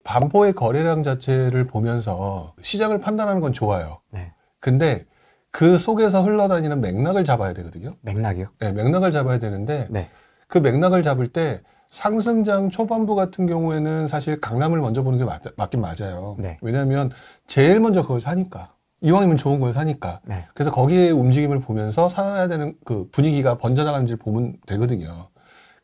반포의 거래량 자체를 보면서 시장을 판단하는 건 좋아요. 네. 근데 그 속에서 흘러다니는 맥락을 잡아야 되거든요. 맥락이요? 네, 맥락을 잡아야 되는데 네. 그 맥락을 잡을 때 상승장 초반부 같은 경우에는 사실 강남을 먼저 보는 게 맞긴 맞아요. 네. 왜냐하면 제일 먼저 그걸 사니까. 이왕이면 좋은 걸 사니까. 네. 그래서 거기에 움직임을 보면서 살아야 되는 그 분위기가 번져나가는지를 보면 되거든요.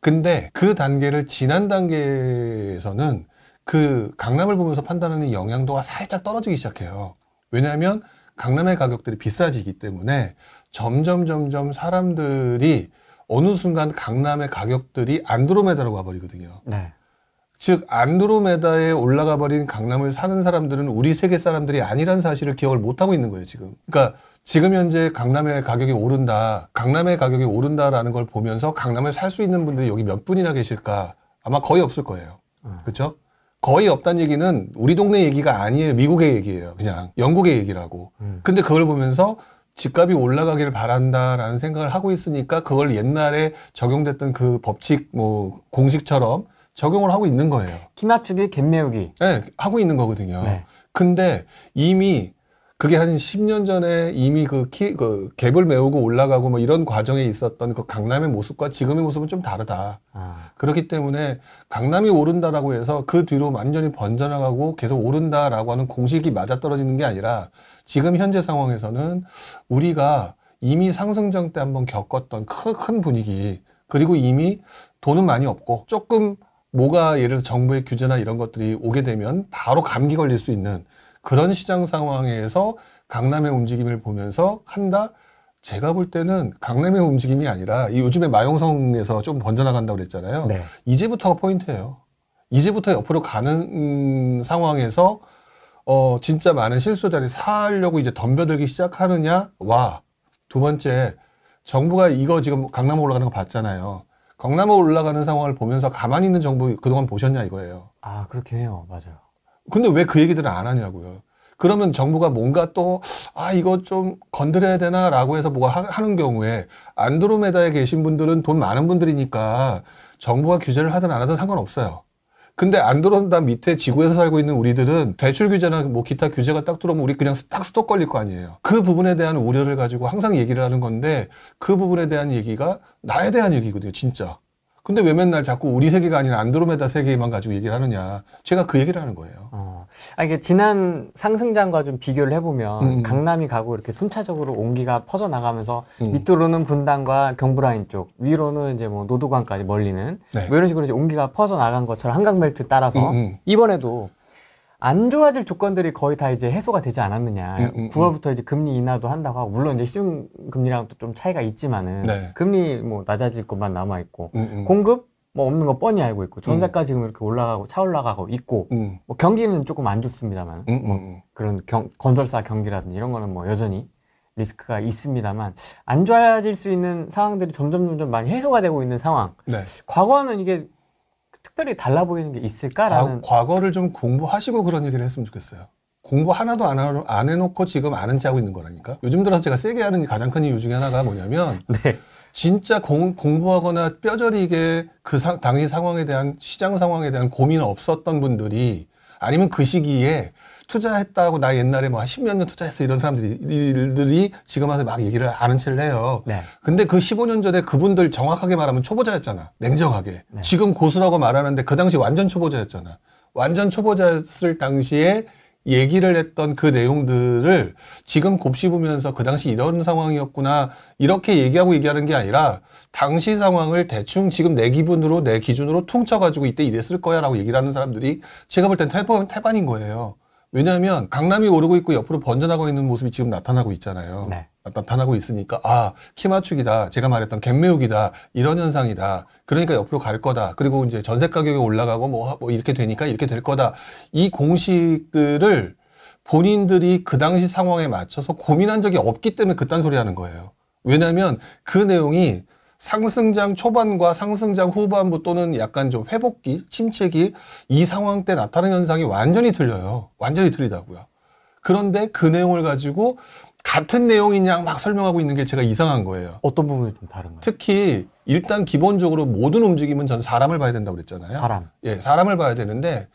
근데 그 단계를 지난 단계에서는 그 강남을 보면서 판단하는 영향도가 살짝 떨어지기 시작해요. 왜냐하면 강남의 가격들이 비싸지기 때문에 점점 사람들이 어느 순간 강남의 가격들이 안드로메다로 가버리거든요. 네. 즉 안드로메다에 올라가 버린 강남을 사는 사람들은 우리 세계 사람들이 아니란 사실을 기억을 못하고 있는 거예요, 지금. 그러니까 지금 현재 강남의 가격이 오른다, 강남의 가격이 오른다라는 걸 보면서 강남을 살 수 있는 분들이 여기 몇 분이나 계실까? 아마 거의 없을 거예요. 그렇죠? 거의 없다는 얘기는 우리 동네 얘기가 아니에요. 미국의 얘기예요. 그냥 영국의 얘기라고. 근데 그걸 보면서 집값이 올라가기를 바란다라는 생각을 하고 있으니까 그걸 옛날에 적용됐던 그 법칙, 뭐 공식처럼 적용을 하고 있는 거예요. 키 맞추기, 갭 메우기. 네, 하고 있는 거거든요. 네. 근데 이미 그게 한 10년 전에 이미 그 갭을 메우고 올라가고 뭐 이런 과정에 있었던 그 강남의 모습과 지금의 모습은 좀 다르다. 그렇기 때문에 강남이 오른다라고 해서 그 뒤로 완전히 번져나가고 계속 오른다라고 하는 공식이 맞아떨어지는 게 아니라 지금 현재 상황에서는 우리가 이미 상승장 때 한번 겪었던 큰 분위기, 그리고 이미 돈은 많이 없고 조금 뭐가 예를 들어 정부의 규제나 이런 것들이 오게 되면 바로 감기 걸릴 수 있는 그런 시장 상황에서 강남의 움직임을 보면서 한다? 제가 볼 때는 강남의 움직임이 아니라 이 요즘에 마용성에서 좀 번져나간다고 그랬잖아요. 네. 이제부터가 포인트예요. 이제부터 옆으로 가는 상황에서 진짜 많은 실소자리 사려고 이제 덤벼들기 시작하느냐와 두 번째, 정부가 이거 지금 강남 올라가는 거 봤잖아요. 강남 올라가는 상황을 보면서 가만히 있는 정부 그동안 보셨냐 이거예요. 아, 그렇긴 해요. 맞아요. 근데 왜 그 얘기들을 안 하냐고요. 그러면 정부가 뭔가 또 이거 좀 건드려야 되나 라고 해서 뭐가 하는 경우에 안드로메다에 계신 분들은 돈 많은 분들이니까 정부가 규제를 하든 안 하든 상관없어요. 근데 안드로메다 밑에 지구에서 살고 있는 우리들은 대출 규제나 뭐 기타 규제가 딱 들어오면 우리 그냥 딱 스톱 걸릴 거 아니에요. 그 부분에 대한 우려를 가지고 항상 얘기를 하는 건데 그 부분에 대한 얘기가 나에 대한 얘기거든요, 진짜. 근데 왜 맨날 자꾸 우리 세계가 아닌 안드로메다 세계만 가지고 얘기를 하느냐. 제가 그 얘기를 하는 거예요. 이게 지난 상승장과 좀 비교를 해보면 강남이 가고 이렇게 순차적으로 온기가 퍼져나가면서 밑으로는 분당과 경부라인 쪽, 위로는 이제 뭐 노도관까지 멀리는 네. 뭐 이런 식으로 이제 온기가 퍼져나간 것처럼 한강벨트 따라서 이번에도 안 좋아질 조건들이 거의 다 이제 해소가 되지 않았느냐. 9월부터 이제 금리 인하도 한다고 하고, 물론 이제 시중금리랑 또 좀 차이가 있지만은, 네. 금리 뭐 낮아질 것만 남아있고, 공급 뭐 없는 거 뻔히 알고 있고, 전세가 지금 이렇게 올라가고, 차 올라가고 있고, 뭐 경기는 조금 안 좋습니다만, 뭐 그런 건설사 경기라든지 이런 거는 뭐 여전히 리스크가 있습니다만, 안 좋아질 수 있는 상황들이 점점 많이 해소가 되고 있는 상황. 네. 과거와는 이게 특별히 달라 보이는 게 있을까라는. 과거를 좀 공부하시고 그런 얘기를 했으면 좋겠어요. 공부 하나도 안 해놓고 지금 아는 체 하고 있는 거라니까. 요즘 들어서 제가 세게 하는 가장 큰 이유 중에 하나가 뭐냐면 네. 진짜 공부하거나 뼈저리게 당시 상황에 대한 시장 상황에 대한 고민이 없었던 분들이 아니면 그 시기에 투자했다고 나 옛날에 뭐 한 10몇 년 투자했어 이런 사람들이 지금 와서 막 얘기를 아는 체를 해요. 네. 근데 그 15년 전에 그분들 정확하게 말하면 초보자였잖아. 냉정하게. 네. 지금 고수라고 말하는데 그 당시 완전 초보자였잖아. 완전 초보자였을 당시에 얘기를 했던 그 내용들을 지금 곱씹으면서 그 당시 이런 상황이었구나 이렇게 얘기하는 게 아니라 당시 상황을 대충 지금 내 기준으로 퉁쳐가지고 이때 이랬을 거야 라고 얘기를 하는 사람들이 제가 볼 땐 태반인 거예요. 왜냐하면 강남이 오르고 있고 옆으로 번져나가고 있는 모습이 지금 나타나고 있잖아요. 네. 나타나고 있으니까 키 맞추기다. 제가 말했던 갭 메우기다. 이런 현상이다. 그러니까 옆으로 갈 거다. 그리고 이제 전세 가격이 올라가고 뭐 이렇게 되니까 이렇게 될 거다. 이 공식들을 본인들이 그 당시 상황에 맞춰서 고민한 적이 없기 때문에 그딴 소리 하는 거예요. 왜냐하면 그 내용이 상승장 초반과 상승장 후반부 또는 약간 좀 회복기, 침체기 이 상황 때 나타나는 현상이 완전히 틀려요. 완전히 틀리다고요. 그런데 그 내용을 가지고 같은 내용이냐 막 설명하고 있는 게 제가 이상한 거예요. 어떤 부분이 좀 다른가요? 특히 일단 기본적으로 모든 움직임은 저는 사람을 봐야 된다고 그랬잖아요. 사람. 예, 사람을 봐야 되는데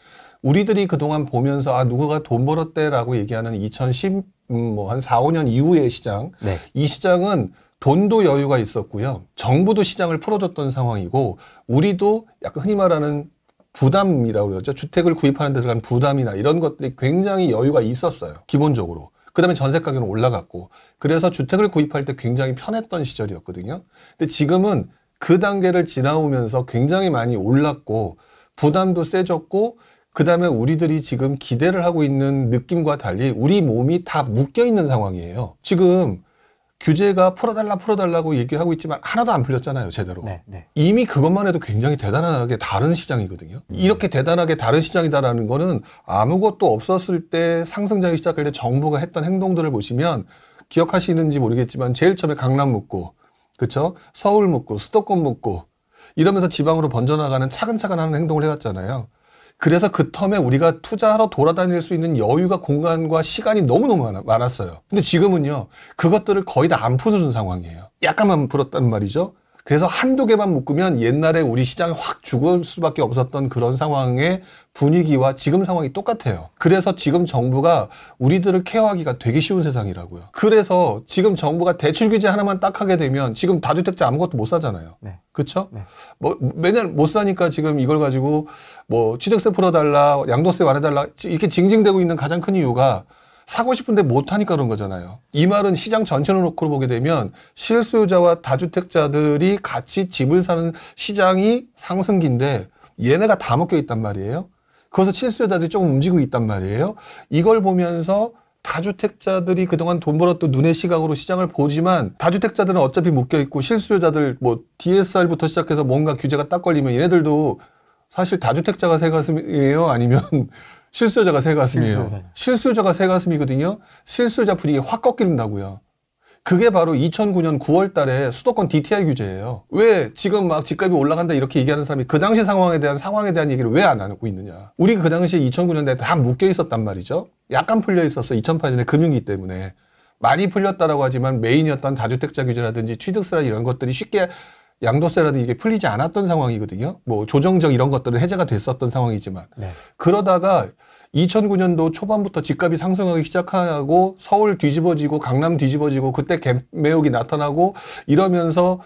우리들이 그동안 보면서 아 누구가 돈 벌었대라고 얘기하는 2010 뭐 한 4, 5년 이후의 시장, 네. 이 시장은 돈도 여유가 있었고요. 정부도 시장을 풀어줬던 상황이고 우리도 약간 흔히 말하는 부담이라고 그러죠. 주택을 구입하는 데 들어간 부담이나 이런 것들이 굉장히 여유가 있었어요. 기본적으로. 그 다음에 전세 가격은 올라갔고 그래서 주택을 구입할 때 굉장히 편했던 시절이었거든요. 근데 지금은 그 단계를 지나오면서 굉장히 많이 올랐고 부담도 세졌고 그 다음에 우리들이 지금 기대를 하고 있는 느낌과 달리 우리 몸이 다 묶여 있는 상황이에요. 지금 규제가 풀어달라고 얘기하고 있지만 하나도 안 풀렸잖아요, 제대로. 네, 네. 이미 그것만 해도 굉장히 대단하게 다른 시장이거든요. 이렇게 대단하게 다른 시장이다라는 거는 아무것도 없었을 때 상승장이 시작할 때 정부가 했던 행동들을 보시면 기억하시는지 모르겠지만 제일 처음에 강남 묶고, 그쵸? 서울 묶고, 수도권 묶고 이러면서 지방으로 번져나가는 차근차근 하는 행동을 해왔잖아요. 그래서 그 텀에 우리가 투자하러 돌아다닐 수 있는 여유가 공간과 시간이 너무너무 많았어요. 근데 지금은요, 그것들을 거의 다 안 풀어준 상황이에요. 약간만 풀었다는 말이죠. 그래서 한두 개만 묶으면 옛날에 우리 시장이 확 죽을 수밖에 없었던 그런 상황의 분위기와 지금 상황이 똑같아요. 그래서 지금 정부가 우리들을 케어하기가 되게 쉬운 세상이라고요. 그래서 지금 정부가 대출 규제 하나만 딱 하게 되면 지금 다주택자 아무것도 못 사잖아요. 네. 그쵸? 네. 뭐 매년 못 사니까 지금 이걸 가지고 뭐 취득세 풀어달라, 양도세 완화해달라 이렇게 징징대고 있는 가장 큰 이유가 사고 싶은데 못하니까 그런 거잖아요. 이 말은 시장 전체로 놓고 보게 되면 실수요자와 다주택자들이 같이 집을 사는 시장이 상승기인데 얘네가 다 묶여 있단 말이에요. 그래서 실수요자들이 조금 움직이고 있단 말이에요. 이걸 보면서 다주택자들이 그동안 돈 벌었던 눈의 시각으로 시장을 보지만 다주택자들은 어차피 묶여 있고 실수요자들 뭐 DSR부터 시작해서 뭔가 규제가 딱 걸리면 얘네들도 사실 다주택자가 새 가슴이에요? 아니면 실수요자가 새 가슴이에요. 실수요자가 새 가슴이거든요. 실수요자 분위기 확 꺾인다고요. 그게 바로 2009년 9월 달에 수도권 DTI 규제예요. 왜 지금 막 집값이 올라간다 이렇게 얘기하는 사람이 그 당시 상황에 대한 얘기를 왜 안 하고 있느냐. 우리가 그 당시에 2009년대에 다 묶여 있었단 말이죠. 약간 풀려 있었어. 2008년에 금융위 때문에. 많이 풀렸다라고 하지만 메인이었던 다주택자 규제라든지 취득세라 이런 것들이 쉽게 양도세라든지 이게 풀리지 않았던 상황이거든요. 뭐 조정적 이런 것들은 해제가 됐었던 상황이지만. 네. 그러다가 2009년도 초반부터 집값이 상승하기 시작하고 서울 뒤집어지고 강남 뒤집어지고 그때 갭 매혹이 나타나고 이러면서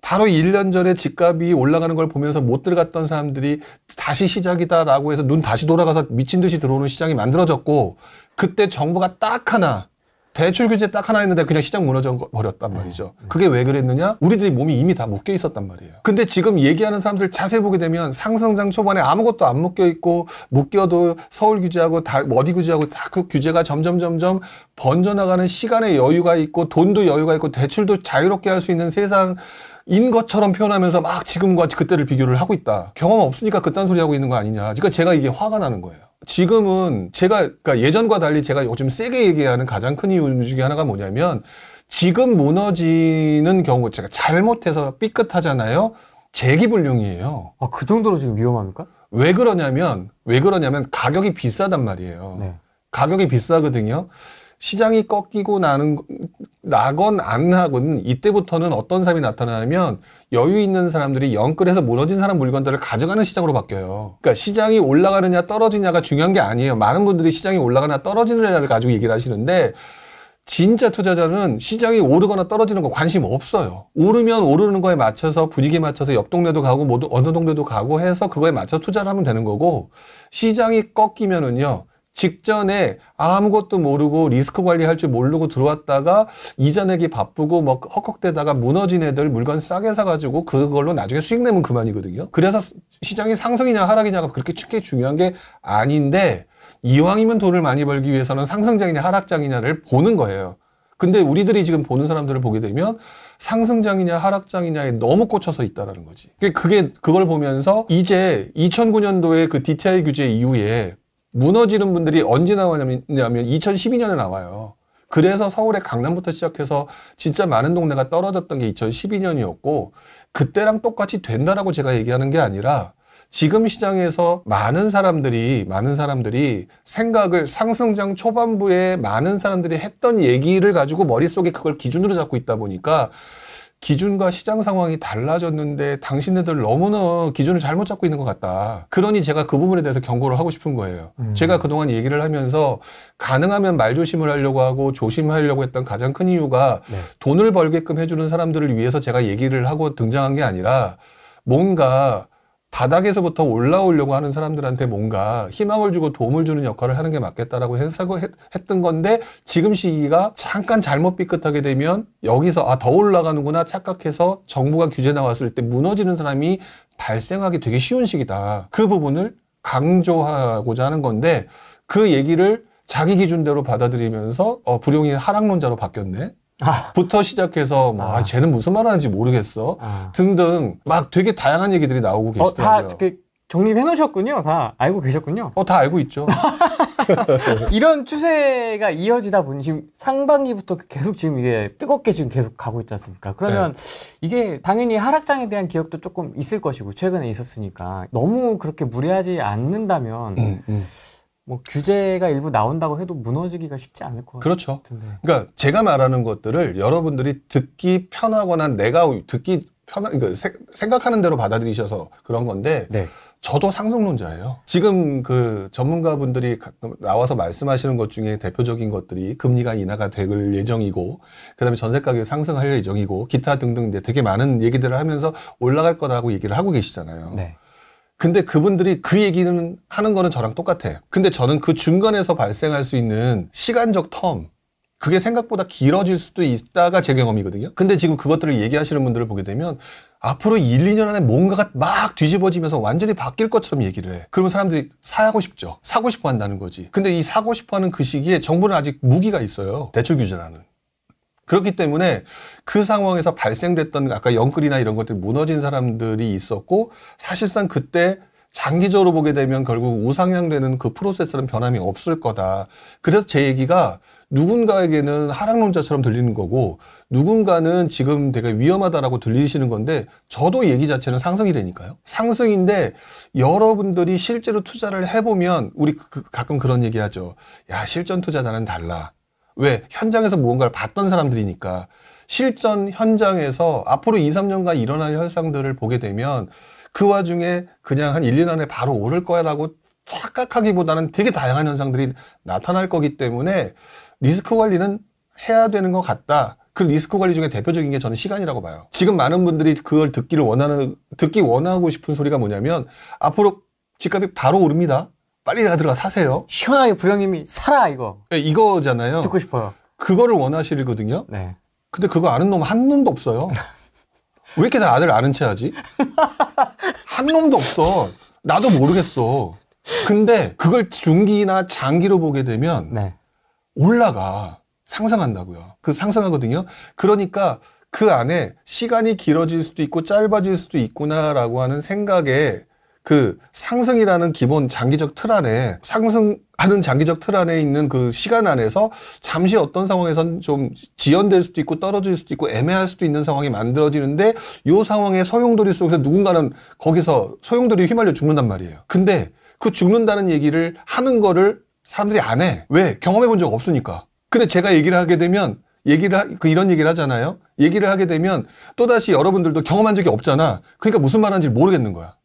바로 1년 전에 집값이 올라가는 걸 보면서 못 들어갔던 사람들이 다시 시작이다라고 해서 눈 다시 돌아가서 미친 듯이 들어오는 시장이 만들어졌고 그때 정부가 딱 하나 대출 규제 딱 하나 했는데 그냥 시장 무너져 버렸단 말이죠. 그게 왜 그랬느냐? 우리들이 몸이 이미 다 묶여 있었단 말이에요. 근데 지금 얘기하는 사람들 자세히 보게 되면 상승장 초반에 아무것도 안 묶여 있고 묶여도 서울 규제하고 다 어디 규제하고 다 그 규제가 점점 번져나가는 시간의 여유가 있고 돈도 여유가 있고 대출도 자유롭게 할 수 있는 세상인 것처럼 표현하면서 막 지금과 그때를 비교를 하고 있다. 경험 없으니까 그딴 소리 하고 있는 거 아니냐. 그러니까 제가 이게 화가 나는 거예요. 지금은 그러니까 예전과 달리 제가 요즘 세게 얘기하는 가장 큰 이유 중에 하나가 뭐냐면 지금 무너지는 경우 제가 잘못해서 삐끗하잖아요. 재기불능이에요. 아, 그 정도로 지금 위험합니까? 왜 그러냐면 가격이 비싸단 말이에요. 네. 가격이 비싸거든요. 시장이 꺾이고 나건 안 하건 이때부터는 어떤 사람이 나타나면 여유 있는 사람들이 영끌해서 무너진 사람 물건들을 가져가는 시장으로 바뀌어요. 그러니까 시장이 올라가느냐 떨어지냐가 중요한 게 아니에요. 많은 분들이 시장이 올라가느냐 떨어지느냐를 가지고 얘기를 하시는데 진짜 투자자는 시장이 오르거나 떨어지는 거 관심 없어요. 오르면 오르는 거에 맞춰서 분위기에 맞춰서 옆 동네도 가고 모두 어느 동네도 가고 해서 그거에 맞춰 투자를 하면 되는 거고 시장이 꺾이면은요. 직전에 아무것도 모르고 리스크 관리할 줄 모르고 들어왔다가 이자 내기 바쁘고 뭐 헉헉대다가 무너진 애들 물건 싸게 사가지고 그걸로 나중에 수익 내면 그만이거든요. 그래서 시장이 상승이냐 하락이냐가 그렇게 크게 중요한 게 아닌데 이왕이면 돈을 많이 벌기 위해서는 상승장이냐 하락장이냐를 보는 거예요. 근데 우리들이 지금 보는 사람들을 보게 되면 상승장이냐 하락장이냐에 너무 꽂혀서 있다라는 거지. 그걸 보면서 이제 2009년도에 그 DTI 규제 이후에 무너지는 분들이 언제 나왔냐면 2012년에 나와요. 그래서 서울의 강남부터 시작해서 진짜 많은 동네가 떨어졌던 게 2012년이었고 그때랑 똑같이 된다라고 제가 얘기하는 게 아니라 지금 시장에서 많은 사람들이 생각을 상승장 초반부에 많은 사람들이 했던 얘기를 가지고 머릿속에 그걸 기준으로 잡고 있다 보니까 기준과 시장 상황이 달라졌는데 당신네들 너무나 기준을 잘못 잡고 있는 것 같다. 그러니 제가 그 부분에 대해서 경고를 하고 싶은 거예요. 제가 그동안 얘기를 하면서 가능하면 말조심을 하려고 하고 조심하려고 했던 가장 큰 이유가 네. 돈을 벌게끔 해주는 사람들을 위해서 제가 얘기를 하고 등장한 게 아니라 뭔가 바닥에서부터 올라오려고 하는 사람들한테 뭔가 희망을 주고 도움을 주는 역할을 하는 게 맞겠다라고 했던 건데 지금 시기가 잠깐 잘못 삐끗하게 되면 여기서 더 올라가는구나 착각해서 정부가 규제 나왔을 때 무너지는 사람이 발생하기 되게 쉬운 시기다. 그 부분을 강조하고자 하는 건데 그 얘기를 자기 기준대로 받아들이면서 불용이 하락론자로 바뀌었네. 부터 시작해서 쟤는 무슨 말 하는지 모르겠어 등등 막 되게 다양한 얘기들이 나오고 계시더라고요. 다 정립해 놓으셨군요. 다 알고 계셨군요. 다 알고 있죠. 이런 추세가 이어지다 보니 지금 상반기부터 계속 지금 이게 뜨겁게 지금 계속 가고 있지 않습니까? 그러면 네. 이게 당연히 하락장에 대한 기억도 조금 있을 것이고 최근에 있었으니까 너무 그렇게 무리하지 않는다면 뭐 규제가 일부 나온다고 해도 무너지기가 쉽지 않을 것 같아요. 그렇죠. 그러니까 제가 말하는 것들을 여러분들이 듣기 편하거나 내가 듣기 그러니까 생각하는 대로 받아들이셔서 그런 건데 네. 저도 상승론자예요. 지금 그 전문가분들이 나와서 말씀하시는 것 중에 대표적인 것들이 금리가 인하가 될 예정이고 그다음에 전세 가격이 상승할 예정이고 기타 등등 되게 많은 얘기들을 하면서 올라갈 거라고 얘기를 하고 계시잖아요. 네. 근데 그분들이 그 얘기는 하는 거는 저랑 똑같아요. 근데 저는 그 중간에서 발생할 수 있는 시간적 텀 그게 생각보다 길어질 수도 있다가 제 경험이거든요. 근데 지금 그것들을 얘기하시는 분들을 보게 되면 앞으로 1, 2년 안에 뭔가가 막 뒤집어지면서 완전히 바뀔 것처럼 얘기를 해. 그러면 사람들이 사고 싶죠. 사고 싶어 한다는 거지. 근데 이 사고 싶어 하는 그 시기에 정부는 아직 무기가 있어요. 대출 규제라는. 그렇기 때문에 그 상황에서 발생됐던 아까 영끌이나 이런 것들이 무너진 사람들이 있었고 사실상 그때 장기적으로 보게 되면 결국 우상향되는 그 프로세스는 변함이 없을 거다. 그래서 제 얘기가 누군가에게는 하락론자처럼 들리는 거고 누군가는 지금 되게 위험하다라고 들리시는 건데 저도 얘기 자체는 상승이라니까요. 상승인데 여러분들이 실제로 투자를 해보면 우리 가끔 그런 얘기 하죠. 야, 실전 투자자는 달라. 왜? 현장에서 무언가를 봤던 사람들이니까. 실전 현장에서 앞으로 2, 3년간 일어날 현상들을 보게 되면 그 와중에 그냥 한 1, 2년 안에 바로 오를 거야라고 착각하기보다는 되게 다양한 현상들이 나타날 거기 때문에 리스크 관리는 해야 되는 것 같다. 그 리스크 관리 중에 대표적인 게 저는 시간이라고 봐요. 지금 많은 분들이 그걸 듣기 원하고 싶은 소리가 뭐냐면 앞으로 집값이 바로 오릅니다. 빨리 들어가 사세요. 시원하게 부장님이 사라 이거. 네, 이거잖아요. 듣고 싶어요. 그거를 원하시거든요. 네. 근데 그거 아는 놈 한 놈도 없어요. 왜 이렇게 다들 아는 체 하지? 한 놈도 없어. 나도 모르겠어. 근데 그걸 중기나 장기로 보게 되면 네. 올라가. 상승한다고요. 상승하거든요. 그러니까 그 안에 시간이 길어질 수도 있고 짧아질 수도 있구나라고 하는 생각에 그 상승이라는 기본 장기적 틀 안에 상승하는 장기적 틀 안에 있는 그 시간 안에서 잠시 어떤 상황에선 좀 지연될 수도 있고 떨어질 수도 있고 애매할 수도 있는 상황이 만들어지는데 요 상황에 소용돌이 속에서 누군가는 거기서 소용돌이에 휘말려 죽는단 말이에요. 근데 그 죽는다는 얘기를 하는 거를 사람들이 안 해. 왜? 경험해 본 적 없으니까. 근데 제가 얘기를 하게 되면 이런 얘기를 하잖아요. 얘기를 하게 되면 또다시 여러분들도 경험한 적이 없잖아. 그러니까 무슨 말 하는지 모르겠는 거야.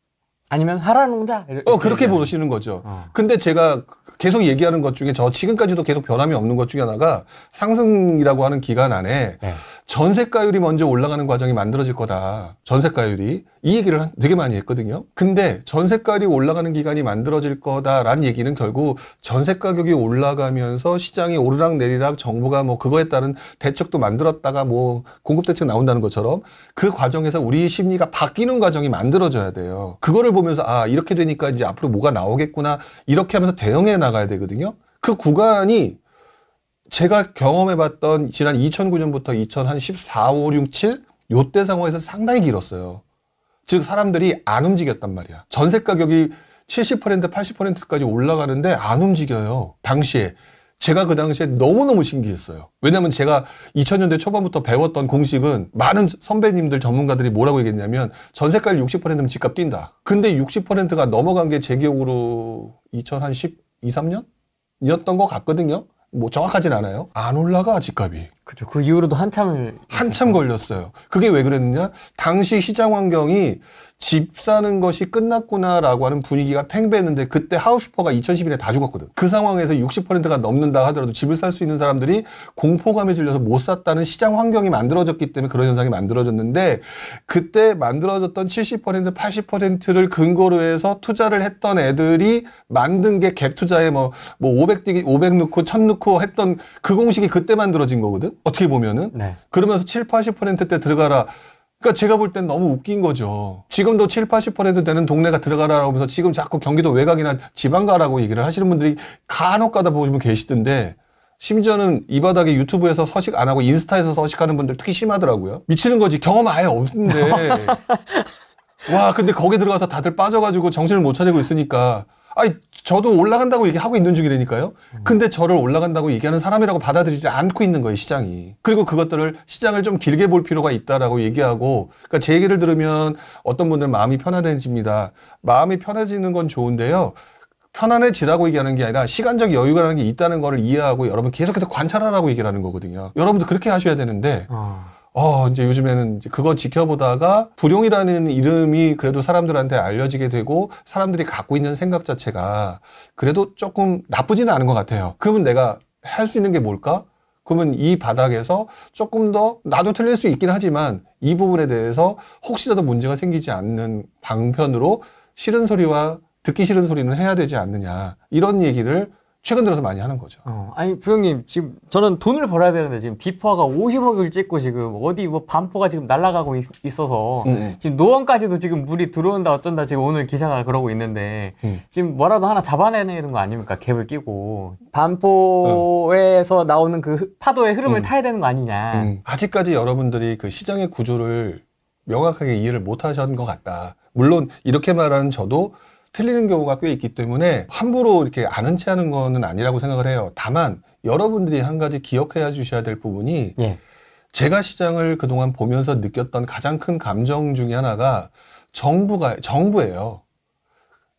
아니면 하라농자? 그렇게 보시는 거죠. 근데 제가 계속 얘기하는 것 중에 지금까지도 계속 변함이 없는 것 중에 하나가 상승이라고 하는 기간 안에 네. 전세가율이 먼저 올라가는 과정이 만들어질 거다. 전세가율이. 이 얘기를 되게 많이 했거든요. 근데 전세가율이 올라가는 기간이 만들어질 거다라는 얘기는 결국 전세가격이 올라가면서 시장이 오르락 내리락 정부가 뭐 그거에 따른 대책도 만들었다가 뭐 공급대책 나온다는 것처럼 그 과정에서 우리 심리가 바뀌는 과정이 만들어져야 돼요. 그거를 보면서 이렇게 되니까 이제 앞으로 뭐가 나오겠구나 이렇게 하면서 대응해 나가야 되거든요. 그 구간이 제가 경험해봤던 지난 2009년부터 2014, 5, 6, 7 요때 상황에서 상당히 길었어요. 즉 사람들이 안 움직였단 말이야. 전세 가격이 70%, 80%까지 올라가는데 안 움직여요. 당시에. 제가 그 당시에 너무너무 신기했어요. 왜냐면 제가 2000년대 초반부터 배웠던 공식은 많은 선배님들 전문가들이 뭐라고 얘기했냐면 전세가율 60%면 집값 뛴다. 근데 60%가 넘어간 게 제 기억으로 2012, 3년? 이었던 것 같거든요. 뭐 정확하진 않아요. 안 올라가 집값이. 그죠. 그 이후로도 한참 걸렸어요. 그게 왜 그랬느냐? 당시 시장 환경이 집 사는 것이 끝났구나라고 하는 분위기가 팽배했는데 그때 하우스퍼가 2011년에 다 죽었거든. 그 상황에서 60%가 넘는다 하더라도 집을 살 수 있는 사람들이 공포감에 질려서 못 샀다는 시장 환경이 만들어졌기 때문에 그런 현상이 만들어졌는데 그때 만들어졌던 70%, 80%를 근거로 해서 투자를 했던 애들이 만든 게 갭 투자에 뭐 500 넣고 1000 넣고 했던 그 공식이 그때 만들어진 거거든. 어떻게 보면은. 네. 그러면서 7, 80%대 들어가라. 그러니까 제가 볼 땐 너무 웃긴 거죠. 지금도 7, 80% 되는 동네가 들어가라고 하면서 지금 자꾸 경기도 외곽이나 지방 가라고 얘기를 하시는 분들이 간혹 가다 보시면 계시던데 심지어는 이 바닥에 유튜브에서 서식 안 하고 인스타에서 서식하는 분들 특히 심하더라고요. 미치는 거지. 경험 아예 없는데. 와, 근데 거기 들어가서 다들 빠져가지고 정신을 못 차리고 있으니까 아니, 저도 올라간다고 얘기하고 있는 중이라니까요. 근데 저를 올라간다고 얘기하는 사람이라고 받아들이지 않고 있는 거예요, 시장이. 그리고 그것들을 시장을 좀 길게 볼 필요가 있다라고 얘기하고, 그러니까 제 얘기를 들으면 어떤 분들은 마음이 편안해집니다. 마음이 편해지는 건 좋은데요. 편안해지라고 얘기하는 게 아니라 시간적 여유라는 게 있다는 거를 이해하고 여러분 계속해서 관찰하라고 얘기를 하는 거거든요. 여러분도 그렇게 하셔야 되는데, 이제 요즘에는 이제 그거 지켜보다가 불용이라는 이름이 그래도 사람들한테 알려지게 되고 사람들이 갖고 있는 생각 자체가 그래도 조금 나쁘지는 않은 것 같아요. 그러면 내가 할 수 있는 게 뭘까? 그러면 이 바닥에서 조금 더 나도 틀릴 수 있긴 하지만 이 부분에 대해서 혹시라도 문제가 생기지 않는 방편으로 싫은 소리와 듣기 싫은 소리는 해야 되지 않느냐 이런 얘기를 최근 들어서 많이 하는 거죠. 아니 부장님 지금 저는 돈을 벌어야 되는데 지금 디퍼가 50억을 찍고 지금 어디 뭐 반포가 지금 날아가고 있어서 지금 노원까지도 지금 물이 들어온다 어쩐다 지금 오늘 기사가 그러고 있는데 지금 뭐라도 하나 잡아내는 거 아닙니까? 갭을 끼고 반포에서 나오는 그 파도의 흐름을 타야 되는 거 아니냐. 아직까지 여러분들이 그 시장의 구조를 명확하게 이해를 못 하셨던 것 같다. 물론 이렇게 말하는 저도 틀리는 경우가 꽤 있기 때문에 함부로 이렇게 아는 체 하는 거는 아니라고 생각을 해요. 다만 여러분들이 한 가지 기억해 주셔야 될 부분이 제가 시장을 그동안 보면서 느꼈던 가장 큰 감정 중에 하나가 정부예요.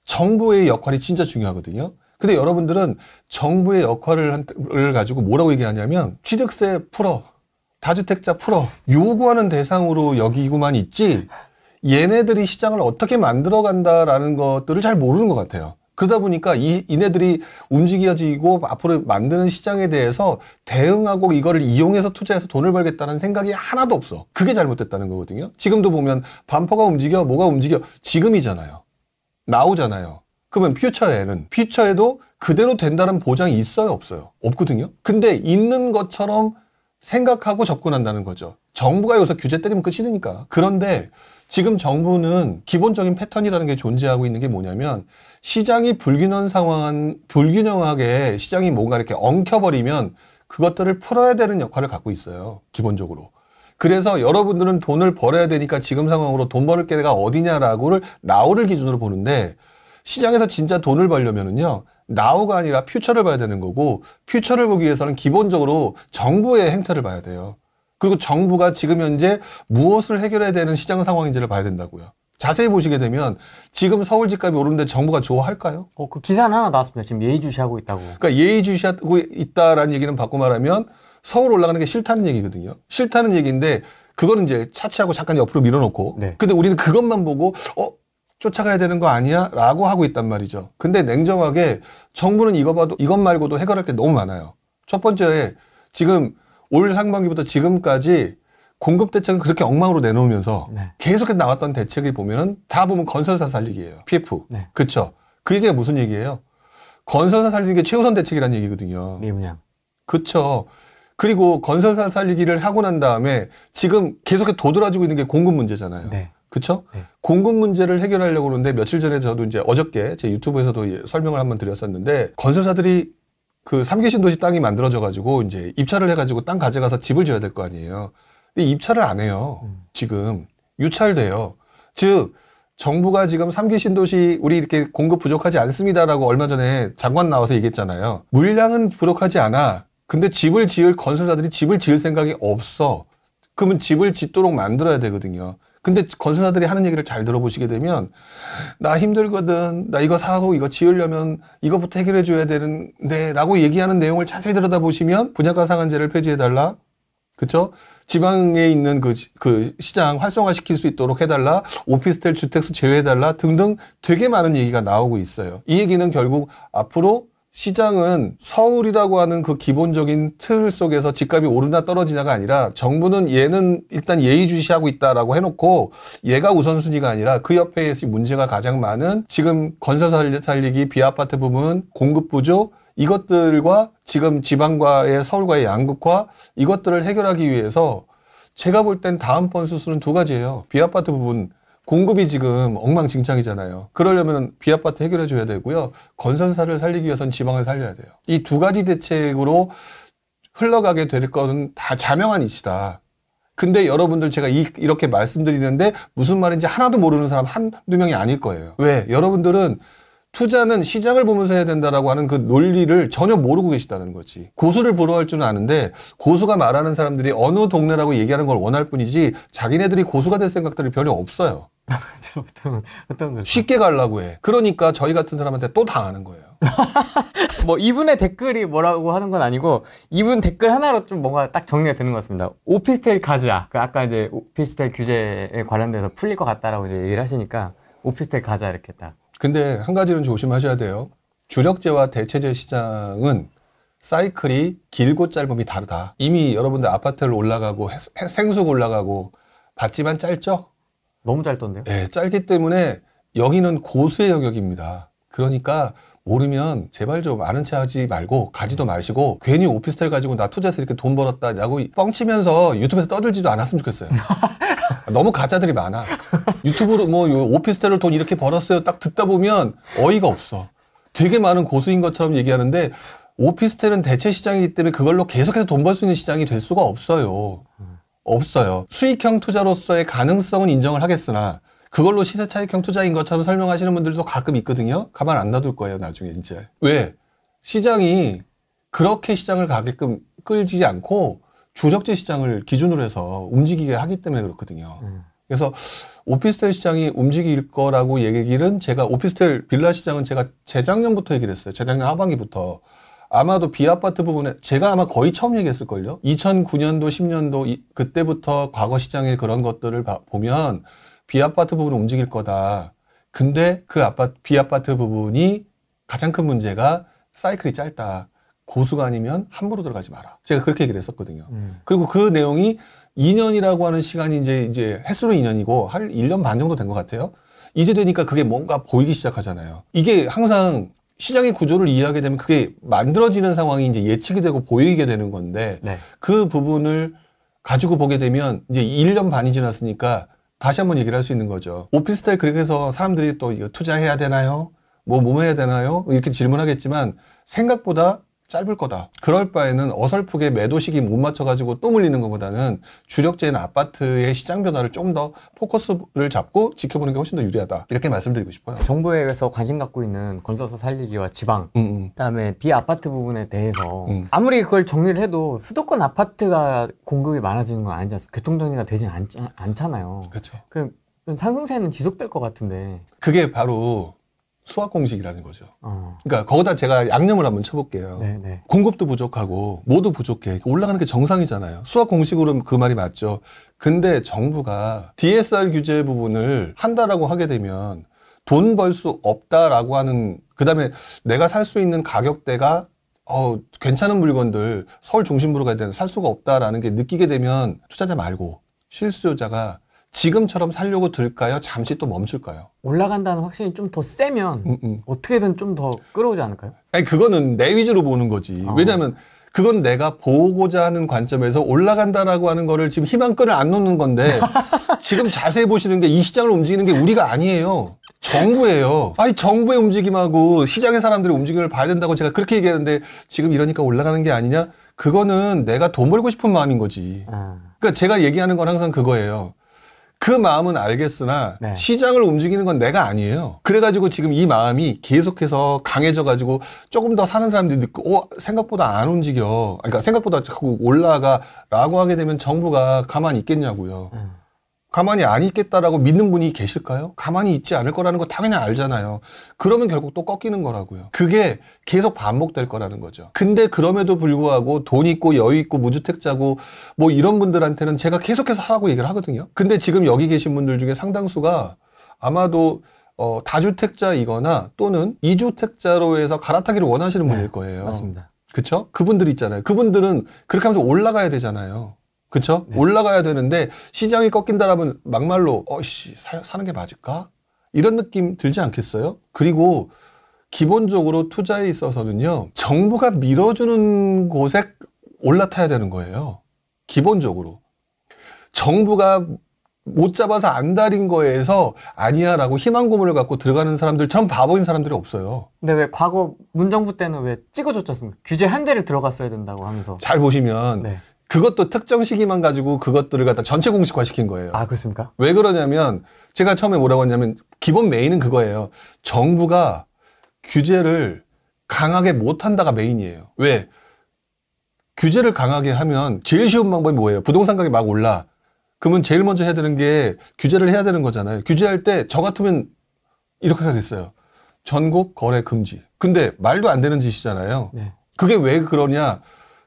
정부의 역할이 진짜 중요하거든요. 근데 여러분들은 정부의 역할을 가지고 뭐라고 얘기하냐면 취득세 풀어, 다주택자 풀어 요구하는 대상으로 여기고만 있지 얘네들이 시장을 어떻게 만들어간다라는 것들을 잘 모르는 것 같아요. 그러다 보니까 이네들이 움직여지고 앞으로 만드는 시장에 대해서 대응하고 이거를 이용해서 투자해서 돈을 벌겠다는 생각이 하나도 없어. 그게 잘못됐다는 거거든요. 지금도 보면 반포가 움직여, 뭐가 움직여. 지금이잖아요. 나오잖아요. 그러면 퓨처에도 그대로 된다는 보장이 있어요, 없어요? 없거든요. 근데 있는 것처럼 생각하고 접근한다는 거죠. 정부가 여기서 규제 때리면 끝이니까. 그런데 지금 정부는 기본적인 패턴이라는 게 존재하고 있는 게 뭐냐면 시장이 불균형하게 시장이 뭔가 이렇게 엉켜버리면 그것들을 풀어야 되는 역할을 갖고 있어요. 기본적으로. 그래서 여러분들은 돈을 벌어야 되니까 지금 상황으로 돈 벌을 게가 어디냐라고를 나우를 기준으로 보는데 시장에서 진짜 돈을 벌려면은요. 나우가 아니라 퓨처를 봐야 되는 거고 퓨처를 보기 위해서는 기본적으로 정부의 행태를 봐야 돼요. 그리고 정부가 지금 현재 무엇을 해결해야 되는 시장 상황인지를 봐야 된다고요. 자세히 보시게 되면 지금 서울 집값이 오르는데 정부가 좋아할까요? 그 기사는 하나 나왔습니다. 지금 예의주시하고 있다고. 그러니까 예의주시하고 있다라는 얘기는 바꿔 말하면 서울 올라가는 게 싫다는 얘기거든요. 싫다는 얘기인데 그거는 이제 차치하고 잠깐 옆으로 밀어놓고 근데 우리는 그것만 보고 쫓아가야 되는 거 아니야? 라고 하고 있단 말이죠. 근데 냉정하게 정부는 이것 말고도 해결할 게 너무 많아요. 첫 번째, 지금 올 상반기부터 지금까지 공급 대책은 그렇게 엉망으로 내놓으면서 계속해서 나왔던 대책을 보면은 다 보면 건설사 살리기예요. PF. 그쵸? 그 얘기가 무슨 얘기예요? 건설사 살리는 게 최우선 대책이라는 얘기거든요. 미분양. 그쵸? 그리고 건설사 살리기를 하고 난 다음에 지금 계속해서 도드라지고 있는 게 공급 문제잖아요. 그쵸? 공급 문제를 해결하려고 그러는데 며칠 전에 저도 이제 어저께 제 유튜브에서도 설명을 한번 드렸었는데 건설사들이 그 3기 신도시 땅이 만들어져 가지고 이제 입찰을 해 가지고 땅 가져가서 집을 지어야 될 거 아니에요. 근데 입찰을 안 해요. 지금 유찰돼요. 즉 정부가 지금 3기 신도시 우리 이렇게 공급 부족하지 않습니다라고 얼마 전에 장관 나와서 얘기했잖아요. 물량은 부족하지 않아. 근데 건설사들이 집을 지을 생각이 없어. 그러면 집을 짓도록 만들어야 되거든요. 근데 건설사들이 하는 얘기를 잘 들어보시게 되면 나 힘들거든. 나 이거 사고 이거 지으려면 이거부터 해결해 줘야 되는데 라고 얘기하는 내용을 자세히 들여다보시면 분양가 상한제를 폐지해달라. 그렇죠? 지방에 있는 그 시장 활성화시킬 수 있도록 해달라, 오피스텔 주택수 제외해달라 등등 되게 많은 얘기가 나오고 있어요. 이 얘기는 결국 앞으로 시장은 서울이라고 하는 그 기본적인 틀 속에서 집값이 오르나 떨어지냐가 아니라 정부는 얘는 일단 예의주시하고 있다라고 해놓고 얘가 우선순위가 아니라 그 옆에 문제가 가장 많은 지금 건설 살리기, 비아파트 부분, 공급 부족 이것들과 지금 지방과의 서울과의 양극화 이것들을 해결하기 위해서 제가 볼 땐 다음번 수순은 두 가지예요. 비아파트 부분 공급이 지금 엉망진창이잖아요. 그러려면 비아파트 해결해 줘야 되고요. 건설사를 살리기 위해서는 지방을 살려야 돼요. 이 두 가지 대책으로 흘러가게 될 것은 다 자명한 이치다. 근데 여러분들 제가 이렇게 말씀드리는데 무슨 말인지 하나도 모르는 사람 한두 명이 아닐 거예요. 왜? 여러분들은 투자는 시장을 보면서 해야 된다라고 하는 그 논리를 전혀 모르고 계시다는 거지. 고수를 보러 갈 줄은 아는데 고수가 말하는 사람들이 어느 동네라고 얘기하는 걸 원할 뿐이지 자기네들이 고수가 될 생각들이 별로 없어요. 어떤 거죠? 쉽게 가려고 해. 그러니까 저희 같은 사람한테 또 당하는 거예요. 뭐 이분의 댓글이 뭐라고 하는 건 아니고 이분 댓글 하나로 좀 뭔가 딱 정리가 되는 것 같습니다. 오피스텔 가자. 그 아까 이제 오피스텔 규제에 관련돼서 풀릴 것 같다라고 이제 얘기를 하시니까 오피스텔 가자 이렇게 딱. 근데 한 가지는 조심하셔야 돼요. 주력재와 대체재 시장은 사이클이 길고 짧음이 다르다. 이미 여러분들 아파트를 올라가고 생수가 올라가고 봤지만 짧죠? 너무 짧던데요? 네, 짧기 때문에 여기는 고수의 영역입니다. 그러니까 모르면 제발 좀 아는 체 하지 말고 가지도 마시고 괜히 오피스텔 가지고 나 투자해서 이렇게 돈 벌었다냐고 뻥치면서 유튜브에서 떠들지도 않았으면 좋겠어요. 너무 가짜들이 많아. 유튜브로 뭐 오피스텔로 돈 이렇게 벌었어요 딱 듣다 보면 어이가 없어. 되게 많은 고수인 것처럼 얘기하는데 오피스텔은 대체 시장이기 때문에 그걸로 계속해서 돈 벌 수 있는 시장이 될 수가 없어요. 없어요. 수익형 투자로서의 가능성은 인정을 하겠으나 그걸로 시세 차익형 투자인 것처럼 설명하시는 분들도 가끔 있거든요. 가만 안 놔둘 거예요, 나중에 이제. 왜? 시장이 그렇게 시장을 가게끔 끌지 않고 주력재 시장을 기준으로 해서 움직이게 하기 때문에 그렇거든요. 그래서 오피스텔 시장이 움직일 거라고 얘기는 제가 오피스텔 빌라 시장은 제가 재작년부터 얘기를 했어요. 재작년 하반기부터. 아마도 비아파트 부분에 제가 아마 거의 처음 얘기했을걸요. 2009년도, 10년도 그때부터 과거 시장의 그런 것들을 보면 비아파트 부분은 움직일 거다. 근데 그 비아파트 부분이 가장 큰 문제가 사이클이 짧다. 고수가 아니면 함부로 들어가지 마라. 제가 그렇게 얘기를 했었거든요. 그리고 그 내용이 2년이라고 하는 시간이 이제 횟수로 2년이고 한 1년 반 정도 된 것 같아요. 이제 되니까 그게 뭔가 보이기 시작하잖아요. 이게 항상 시장의 구조를 이해하게 되면 그게 만들어지는 상황이 이제 예측이 되고 보이게 되는 건데 네. 그 부분을 가지고 보게 되면 이제 1년 반이 지났으니까 다시 한번 얘기를 할 수 있는 거죠. 오피스텔 그렇게 해서 사람들이 또 이거 투자해야 되나요? 뭐 해야 되나요? 이렇게 질문하겠지만 생각보다 짧을 거다. 그럴 바에는 어설프게 매도 시기 못 맞춰가지고 또 물리는 것보다는 주력재인 아파트의 시장 변화를 좀 더 포커스를 잡고 지켜보는 게 훨씬 더 유리하다. 이렇게 말씀드리고 싶어요. 정부에서 관심 갖고 있는 건설사 살리기와 지방, 그다음에 비아파트 부분에 대해서 아무리 그걸 정리를 해도 수도권 아파트가 공급이 많아지는 건 아니지 않습니까? 교통정리가 되지 않잖아요. 그렇죠. 그 상승세는 지속될 것 같은데. 그게 바로 수학 공식이라는 거죠. 그러니까 거기다 제가 양념을 한번 쳐볼게요. 네네. 공급도 부족하고 뭐도 부족해. 올라가는 게 정상이잖아요. 수학 공식으로는 그 말이 맞죠. 근데 정부가 DSR 규제 부분을 한다라고 하게 되면 돈 벌 수 없다라고 하는, 그 다음에 내가 살 수 있는 가격대가 괜찮은 물건들 서울 중심부로 가야 되는 살 수가 없다라는 게 느끼게 되면 투자자 말고 실수요자가 지금처럼 살려고 들까요? 잠시 또 멈출까요? 올라간다는 확신이 좀 더 세면 어떻게든 좀 더 끌어오지 않을까요? 아니 그거는 내 위주로 보는 거지. 왜냐하면 그건 내가 보고자 하는 관점에서 올라간다라고 하는 거를 지금 희망끈을 안 놓는 건데 지금 자세히 보시는 게 이 시장을 움직이는 게 우리가 아니에요. 정부예요. 아니 정부의 움직임하고 시장의 사람들의 움직임을 봐야 된다고 제가 그렇게 얘기하는데 지금 이러니까 올라가는 게 아니냐? 그거는 내가 돈 벌고 싶은 마음인 거지. 그러니까 제가 얘기하는 건 항상 그거예요. 그 마음은 알겠으나 네. 시장을 움직이는 건 내가 아니에요. 그래가지고 지금 이 마음이 계속해서 강해져가지고 조금 더 사는 사람들이 느끼고 생각보다 안 움직여. 그러니까 생각보다 자꾸 올라가라고 하게 되면 정부가 가만히 있겠냐고요. 가만히 안 있겠다라고 믿는 분이 계실까요? 가만히 있지 않을 거라는 거 당연히 알잖아요. 그러면 결국 또 꺾이는 거라고요. 그게 계속 반복될 거라는 거죠. 근데 그럼에도 불구하고 돈 있고 여유 있고 무주택자고 뭐 이런 분들한테는 제가 계속해서 하라고 얘기를 하거든요. 근데 지금 여기 계신 분들 중에 상당수가 아마도 다주택자이거나 또는 이주택자로 해서 갈아타기를 원하시는 분일 거예요. 맞습니다. 그쵸? 그분들 있잖아요. 그분들은 그렇게 하면서 올라가야 되잖아요. 그쵸? 네. 올라가야 되는데 시장이 꺾인다라면 막말로 사는 게 맞을까? 이런 느낌 들지 않겠어요? 그리고 기본적으로 투자에 있어서는요, 정부가 밀어주는 곳에 올라타야 되는 거예요. 기본적으로. 정부가 못 잡아서 안 다린 거에서 아니야 라고 희망 고문을 갖고 들어가는 사람들 참 바보인 사람들이 없어요. 근데 왜 과거 문정부 때는 왜 찍어줬지 않습니까? 규제 한 대를 들어갔어야 된다고 하면서. 잘 보시면 네. 그것도 특정 시기만 가지고 그것들을 갖다 전체 공식화 시킨 거예요. 아, 그렇습니까? 왜 그러냐면 제가 처음에 뭐라고 했냐면 기본 메인은 그거예요. 정부가 규제를 강하게 못한다가 메인이에요. 왜? 규제를 강하게 하면 제일 쉬운 방법이 뭐예요? 부동산 가격이 막 올라. 그러면 제일 먼저 해야 되는 게 규제를 해야 되는 거잖아요. 규제할 때 저 같으면 이렇게 하겠어요. 전국 거래 금지. 근데 말도 안 되는 짓이잖아요. 네. 그게 왜 그러냐?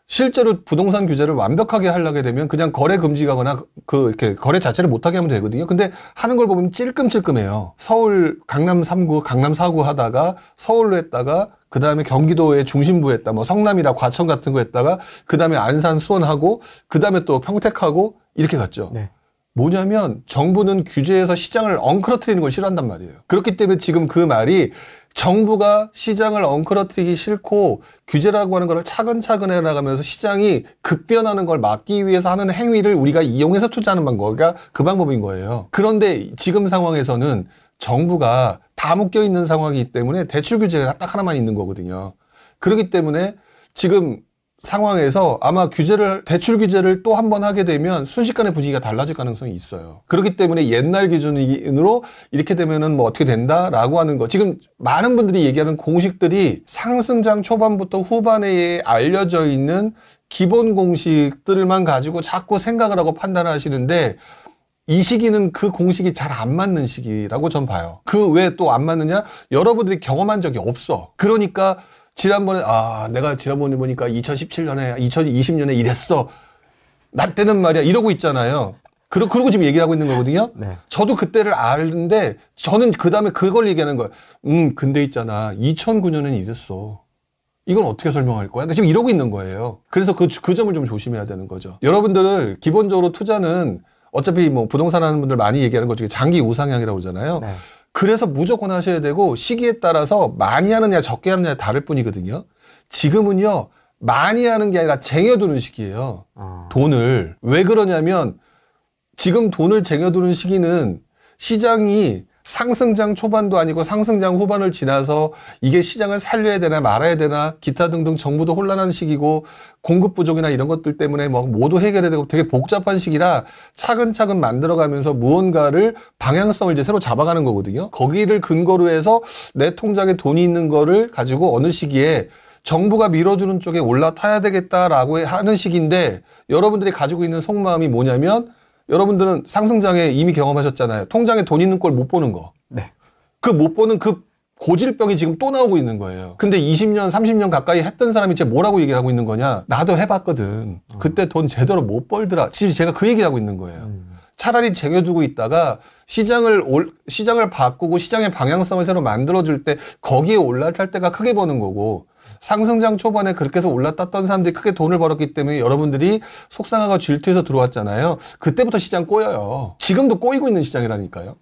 실제로 부동산 규제를 완벽하게 하려게 되면 그냥 거래 금지가거나 이렇게 거래 자체를 못하게 하면 되거든요. 근데 하는 걸 보면 찔끔찔끔해요. 서울 강남 3구, 강남 4구 하다가 서울로 했다가 그 다음에 경기도의 중심부 했다. 뭐 성남이나 과천 같은 거 했다가 그 다음에 안산 수원하고 그 다음에 또 평택하고 이렇게 갔죠. 네. 뭐냐면 정부는 규제에서 시장을 엉클어뜨리는 걸 싫어한단 말이에요. 그렇기 때문에 지금 그 말이 정부가 시장을 엉클어뜨리기 싫고 규제라고 하는 걸 차근차근 해나가면서 시장이 급변하는 걸 막기 위해서 하는 행위를 우리가 이용해서 투자하는 방법이 그 방법인 거예요. 그런데 지금 상황에서는 정부가 다 묶여 있는 상황이기 때문에 대출 규제가 딱 하나만 있는 거거든요. 그렇기 때문에 지금 상황에서 아마 대출 규제를 또 한 번 하게 되면 순식간에 분위기가 달라질 가능성이 있어요. 그렇기 때문에 옛날 기준으로 이렇게 되면은 뭐 어떻게 된다라고 하는 거. 지금 많은 분들이 얘기하는 공식들이 상승장 초반부터 후반에 알려져 있는 기본 공식들만 가지고 자꾸 생각을 하고 판단하시는데 이 시기는 그 공식이 잘 안 맞는 시기라고 전 봐요. 그 왜 또 안 맞느냐? 여러분들이 경험한 적이 없어. 그러니까 지난번에 내가 지난번에 보니까 2017년에 2020년에 이랬어. 나 때는 말이야 이러고 있잖아요. 그러고 지금 얘기를 하고 있는 거거든요. 네. 저도 그때를 아는데 저는 그 다음에 그걸 얘기하는 거예요. 근데 있잖아 2009년엔 이랬어. 이건 어떻게 설명할 거야? 지금 이러고 있는 거예요. 그래서 그 점을 좀 조심해야 되는 거죠. 여러분들 기본적으로 투자는 어차피 뭐 부동산 하는 분들 많이 얘기하는 것 중에 장기 우상향이라고 그러잖아요. 네. 그래서 무조건 하셔야 되고 시기에 따라서 많이 하느냐 적게 하느냐에 다를 뿐이거든요. 지금은요 많이 하는 게 아니라 쟁여두는 시기예요. 돈을. 왜 그러냐면 지금 돈을 쟁여두는 시기는 시장이 상승장 초반도 아니고 상승장 후반을 지나서 이게 시장을 살려야 되나 말아야 되나 기타 등등 정부도 혼란한 시기고 공급 부족이나 이런 것들 때문에 뭐 모두 해결해야 되고 되게 복잡한 시기라 차근차근 만들어가면서 무언가를 방향성을 이제 새로 잡아가는 거거든요. 거기를 근거로 해서 내 통장에 돈이 있는 거를 가지고 어느 시기에 정부가 밀어주는 쪽에 올라타야 되겠다라고 하는 시기인데 여러분들이 가지고 있는 속마음이 뭐냐면 여러분들은 상승장에 이미 경험하셨잖아요. 통장에 돈 있는 걸 못 보는 거. 네. 그 못 보는 그 고질병이 지금 또 나오고 있는 거예요. 근데 20년, 30년 가까이 했던 사람이 쟤 뭐라고 얘기를 하고 있는 거냐? 나도 해봤거든. 그때 돈 제대로 못 벌더라. 지금 제가 그 얘기를 하고 있는 거예요. 차라리 쟁여두고 있다가 시장을 바꾸고 시장의 방향성을 새로 만들어줄 때 거기에 올라탈 때가 크게 버는 거고 상승장 초반에 그렇게 해서 올라탔던 사람들이 크게 돈을 벌었기 때문에 여러분들이 속상하고 질투해서 들어왔잖아요. 그때부터 시장 꼬여요. 지금도 꼬이고 있는 시장이라니까요.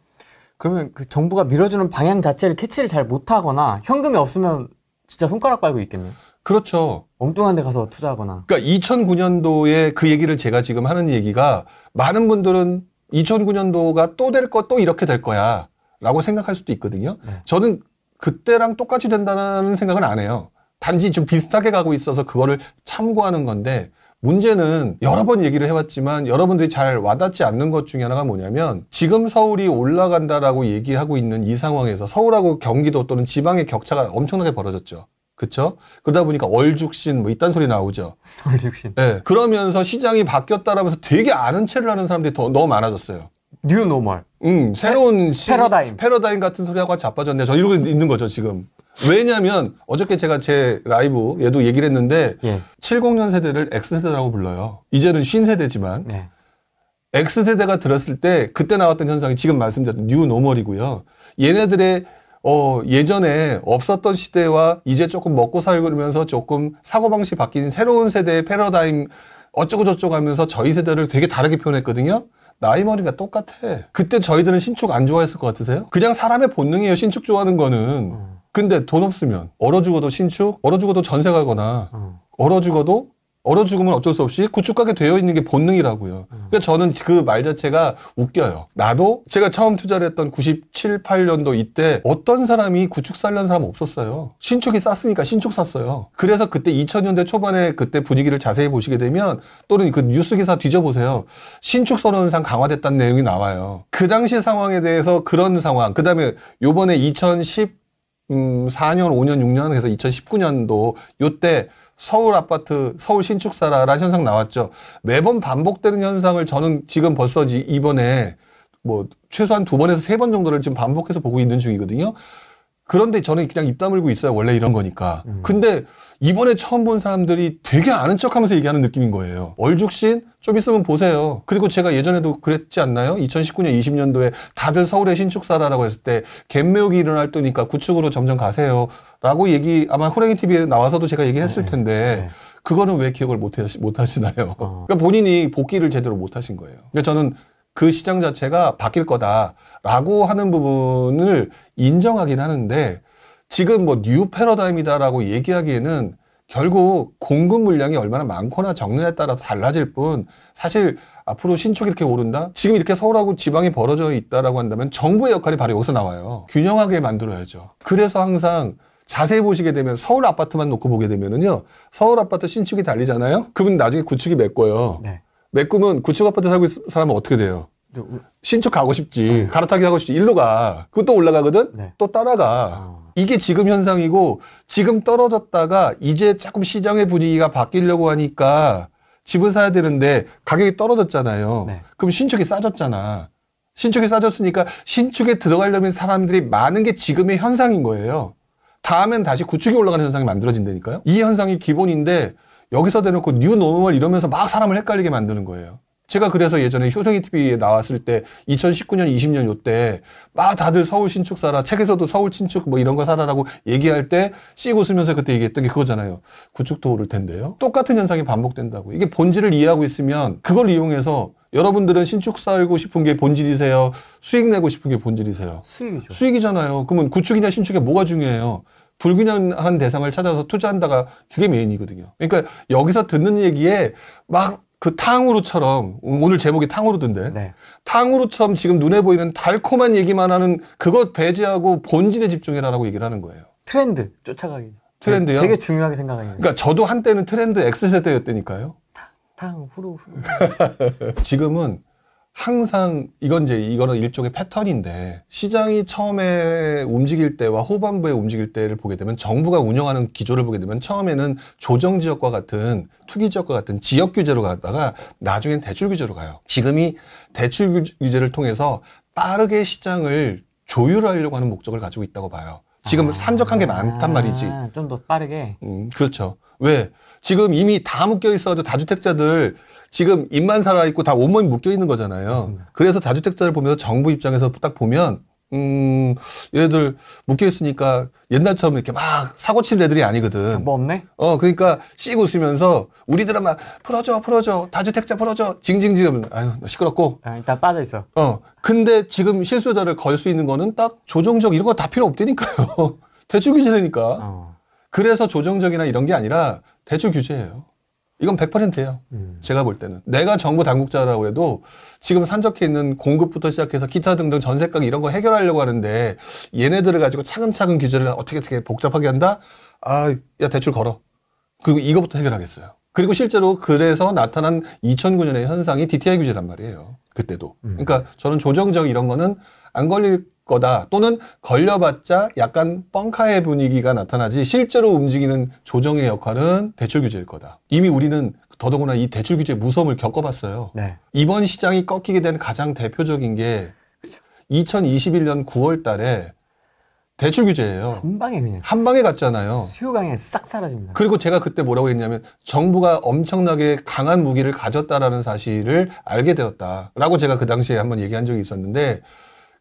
그러면 그 정부가 밀어주는 방향 자체를 캐치를 잘 못하거나 현금이 없으면 진짜 손가락 빨고 있겠네요. 그렇죠. 엉뚱한 데 가서 투자하거나. 그러니까 2009년도에 그 얘기를 제가 지금 하는 얘기가 많은 분들은 2009년도가 또 될 거 또 이렇게 될 거야 라고 생각할 수도 있거든요. 네. 저는 그때랑 똑같이 된다는 생각은 안 해요. 단지 좀 비슷하게 가고 있어서 그거를 참고하는 건데 문제는 여러 번 얘기를 해왔지만 여러분들이 잘 와닿지 않는 것 중에 하나가 뭐냐면 지금 서울이 올라간다라고 얘기하고 있는 이 상황에서 서울하고 경기도 또는 지방의 격차가 엄청나게 벌어졌죠. 그렇죠? 그러다 보니까 얼죽신 뭐 이딴 소리 나오죠. 얼죽신. 네. 그러면서 시장이 바뀌었다라면서 되게 아는 체를 하는 사람들이 너무 많아졌어요. 뉴노멀. 새로운 패러다임 같은 소리하고 자빠졌네. 저 이러고 있는 거죠, 지금. 왜냐면 어저께 제가 제 라이브 얘도 얘기를 했는데 70년 세대를 X세대라고 불러요. 이제는 50세대지만 X세대가 들었을 때 그때 나왔던 현상이 지금 말씀드렸던 뉴노멀이고요. 얘네들의 예전에 없었던 시대와 이제 조금 먹고 살면서 조금 사고방식이 바뀐 새로운 세대의 패러다임 어쩌고 저쩌고 하면서 저희 세대를 되게 다르게 표현했거든요. 나이 머리가 똑같아. 그때 저희들은 신축 안 좋아했을 것 같으세요? 그냥 사람의 본능이에요, 신축 좋아하는 거는. 근데 돈 없으면 얼어 죽어도 신축, 얼어 죽어도 전세 가거나 얼어 죽으면 어쩔 수 없이 구축 가게 되어 있는 게 본능이라고요. 그러니까 저는 그 말 자체가 웃겨요. 나도 제가 처음 투자를 했던 97, 8년도 이때 어떤 사람이 구축 살려는 사람 없었어요. 신축이 쌌으니까 신축 샀어요. 그래서 그때 2000년대 초반에 그때 분위기를 자세히 보시게 되면 또는 그 뉴스 기사 뒤져보세요. 신축 선언상 강화됐다는 내용이 나와요. 그 당시 상황에 대해서 그런 상황, 그 다음에 요번에 2014년, 5년, 6년 해서 2019년도 요때 서울 아파트, 서울 신축 사라라는 현상 나왔죠. 매번 반복되는 현상을 저는 지금 벌써 이번에 뭐 최소한 2번에서 3번 정도를 지금 반복해서 보고 있는 중이거든요. 그런데 저는 그냥 입 다물고 있어요. 원래 이런 거니까. 근데 이번에 처음 본 사람들이 되게 아는 척 하면서 얘기하는 느낌인 거예요. 얼죽신? 좀 있으면 보세요. 그리고 제가 예전에도 그랬지 않나요? 2019년, 20년도에 다들 서울에 신축 사라라고 했을 때 갭매우기 일어날 때니까 구축으로 점점 가세요. 라고 아마 호랭이 TV에 나와서도 제가 얘기했을 텐데 그거는 왜 기억을 못 하시나요? 그러니까 본인이 복귀를 제대로 못 하신 거예요. 그러니까 저는 그 시장 자체가 바뀔 거다라고 하는 부분을 인정하긴 하는데 지금 뭐 뉴 패러다임이다라고 얘기하기에는 결국 공급 물량이 얼마나 많거나 적느냐에 따라 달라질 뿐 사실 앞으로 신축이 이렇게 오른다? 지금 이렇게 서울하고 지방이 벌어져 있다라고 한다면 정부의 역할이 바로 여기서 나와요. 균형하게 만들어야죠. 그래서 항상 자세히 보시게 되면 서울 아파트만 놓고 보게 되면은요. 서울 아파트 신축이 달리잖아요? 그러면 나중에 구축이 메꿔요. 메꾸면 구축 아파트 살고 있는 사람은 어떻게 돼요? 신축 가고 싶지. 갈아타기 하고 싶지. 일로 가. 그거 또 올라가거든? 또 따라가. 이게 지금 현상이고 지금 떨어졌다가 이제 조금 시장의 분위기가 바뀌려고 하니까 집을 사야 되는데 가격이 떨어졌잖아요. 그럼 신축이 싸졌잖아. 신축이 싸졌으니까 신축에 들어가려면 사람들이 많은 게 지금의 현상인 거예요. 다음엔 다시 구축이 올라가는 현상이 만들어진다니까요. 이 현상이 기본인데 여기서 대놓고 뉴노멀 이러면서 막 사람을 헷갈리게 만드는 거예요. 제가 그래서 예전에 효성이 TV에 나왔을 때 2019년, 20년 요때 막 다들 서울 신축 사라, 책에서도 서울 신축 뭐 이런 거 사라라고 얘기할 때 씩 웃으면서 그때 얘기했던 게 그거잖아요. 구축도 오를 텐데요. 똑같은 현상이 반복된다고. 이게 본질을 이해하고 있으면 그걸 이용해서 여러분들은 신축 살고 싶은 게 본질이세요? 수익 내고 싶은 게 본질이세요? 수익이죠. 수익이잖아요. 그러면 구축이냐 신축이 뭐가 중요해요? 불균형한 대상을 찾아서 투자한다가 그게 메인이거든요. 그러니까 여기서 듣는 얘기에 막 그 탕후루처럼 오늘 제목이 탕후루던데 탕후루처럼 지금 눈에 보이는 달콤한 얘기만 하는 그것 배제하고 본질에 집중해라라고 얘기를 하는 거예요. 트렌드 쫓아가기. 트렌드요? 되게 중요하게 생각하는 거예요. 그러니까 저도 한때는 트렌드 X세대였다니까요. 탕후루. 지금은 항상 이거는 일종의 패턴인데 시장이 처음에 움직일 때와 후반부에 움직일 때를 보게 되면 정부가 운영하는 기조를 보게 되면 처음에는 조정지역과 같은 투기지역과 같은 지역 규제로 갔다가 나중엔 대출 규제로 가요. 지금이 대출 규제를 통해서 빠르게 시장을 조율하려고 하는 목적을 가지고 있다고 봐요. 지금 산적한 게 많단 말이지. 좀 더 빠르게. 그렇죠. 왜? 지금 이미 다 묶여 있어도 다주택자들 지금 입만 살아있고 다 온몸이 묶여 있는 거잖아요. 맞습니다. 그래서 다주택자를 보면서 정부 입장에서 딱 보면 얘네들 묶여 있으니까 옛날처럼 이렇게 막 사고 칠 애들이 아니거든. 뭐 없네? 그러니까 씩 웃으면서 우리들은 막 풀어줘 다주택자 풀어줘 징징징 아유 시끄럽고 일단 빠져 있어. 근데 지금 실수요자를 걸 수 있는 거는 딱 조정적 이런 거 다 필요 없다니까요. 대출 규제니까. 그래서 조정적이나 이런 게 아니라 대출 규제예요. 이건 100%예요. 제가 볼 때는. 내가 정부 당국자라고 해도 지금 산적해 있는 공급부터 시작해서 기타 등등 전세가격 이런 거 해결하려고 하는데 얘네들을 가지고 차근차근 규제를 어떻게 복잡하게 한다? 야 대출 걸어. 그리고 이거부터 해결하겠어요. 그리고 실제로 그래서 나타난 2009년의 현상이 DTI 규제란 말이에요. 그때도. 그러니까 저는 조정적 이런 거는 안 걸릴 거다. 또는 걸려봤자 약간 뻥카의 분위기가 나타나지 실제로 움직이는 조정의 역할은 대출 규제일 거다. 이미 우리는 더더구나 이 대출 규제의 무서움을 겪어봤어요. 네. 이번 시장이 꺾이게 된 가장 대표적인 게 2021년 9월 달에 대출 규제예요. 한 방에 갔잖아요. 수요 강에 싹 사라집니다. 그리고 제가 그때 뭐라고 했냐면 정부가 엄청나게 강한 무기를 가졌다라는 사실을 알게 되었다라고 제가 그 당시에 한번 얘기한 적이 있었는데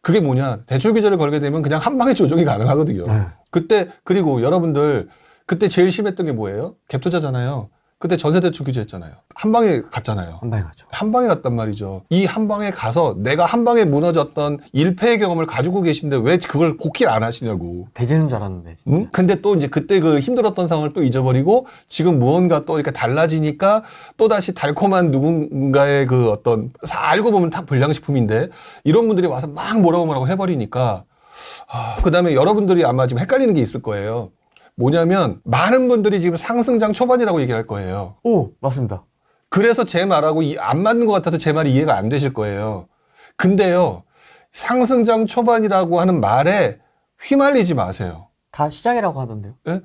그게 뭐냐. 대출 규제를 걸게 되면 그냥 한 방에 조정이 가능하거든요. 그때 그리고 여러분들 그때 제일 심했던 게 뭐예요? 갭 투자잖아요. 그때 전세대출 규제했잖아요. 한 방에 갔잖아요. 한 방에 갔죠. 한 방에 갔단 말이죠. 이 한 방에 가서 내가 한 방에 무너졌던 일패의 경험을 가지고 계신데 왜 그걸 고킬 안 하시냐고. 대제는 줄 알았는데. 진짜. 응? 근데 또 이제 그때 그 힘들었던 상황을 또 잊어버리고 지금 무언가 또 이렇게 달라지니까 또다시 달콤한 누군가의 그 어떤 알고 보면 다 불량식품인데 이런 분들이 와서 막 뭐라고 해버리니까 그 다음에 여러분들이 아마 지금 헷갈리는 게 있을 거예요. 뭐냐면 많은 분들이 지금 상승장 초반이라고 얘기할 거예요. 오, 맞습니다. 그래서 제 말하고 안 맞는 것 같아서 제 말이 이해가 안 되실 거예요. 근데요, 상승장 초반이라고 하는 말에 휘말리지 마세요. 다 시작이라고 하던데요. 네?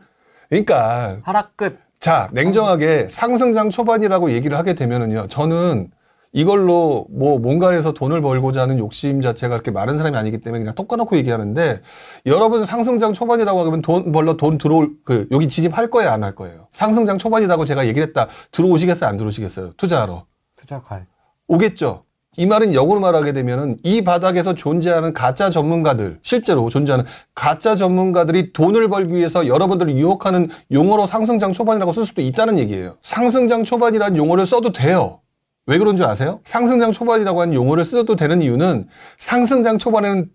그러니까 하락 끝. 자, 냉정하게 상승장 초반이라고 얘기를 하게 되면은요, 저는 이걸로 뭐 뭔가에서 돈을 벌고자 하는 욕심 자체가 그렇게 많은 사람이 아니기 때문에 그냥 톡 까놓고 얘기하는데 여러분 상승장 초반이라고 하면 돈 벌러 돈 들어올 여기 진입할 거예요, 안 할 거예요? 상승장 초반이라고 제가 얘기를 했다. 들어오시겠어요, 안 들어오시겠어요? 투자하러. 투자 갈. 오겠죠. 이 말은 역으로 말하게 되면은 이 바닥에서 존재하는 가짜 전문가들, 실제로 존재하는 가짜 전문가들이 돈을 벌기 위해서 여러분들을 유혹하는 용어로 상승장 초반이라고 쓸 수도 있다는 얘기예요. 상승장 초반이라는 용어를 써도 돼요. 왜 그런 줄 아세요? 상승장 초반이라고 하는 용어를 써도 되는 이유는 상승장 초반에는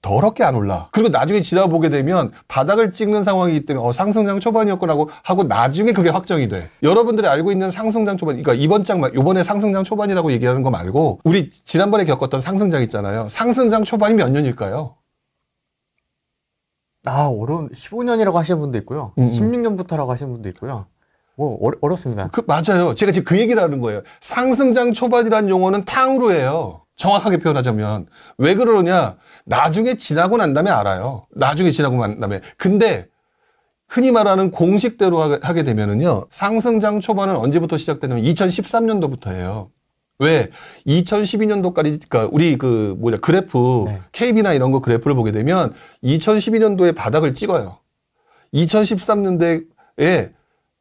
더럽게 안 올라. 그리고 나중에 지나보게 되면 바닥을 찍는 상황이기 때문에 상승장 초반이었구나 하고 나중에 그게 확정이 돼. 여러분들이 알고 있는 상승장 초반, 그러니까 이번에 상승장 초반이라고 얘기하는 거 말고 우리 지난번에 겪었던 상승장 있잖아요. 상승장 초반이 몇 년일까요? 어려운 15년이라고 하시는 분도 있고요. 16년부터라고 하시는 분도 있고요. 뭐 어렵습니다. 맞아요. 제가 지금 그 얘기를 하는 거예요. 상승장 초반이라는 용어는 탕후루 예요. 정확하게 표현하자면. 왜 그러냐? 나중에 지나고 난 다음에 알아요. 나중에 지나고 난 다음에. 근데 흔히 말하는 공식대로 하게 되면은요. 상승장 초반은 언제부터 시작되냐면 2013년도부터예요. 왜? 2012년도까지, 그러니까 우리 그래프, 네. KB나 이런 거 그래프를 보게 되면 2012년도에 바닥을 찍어요. 2013년도에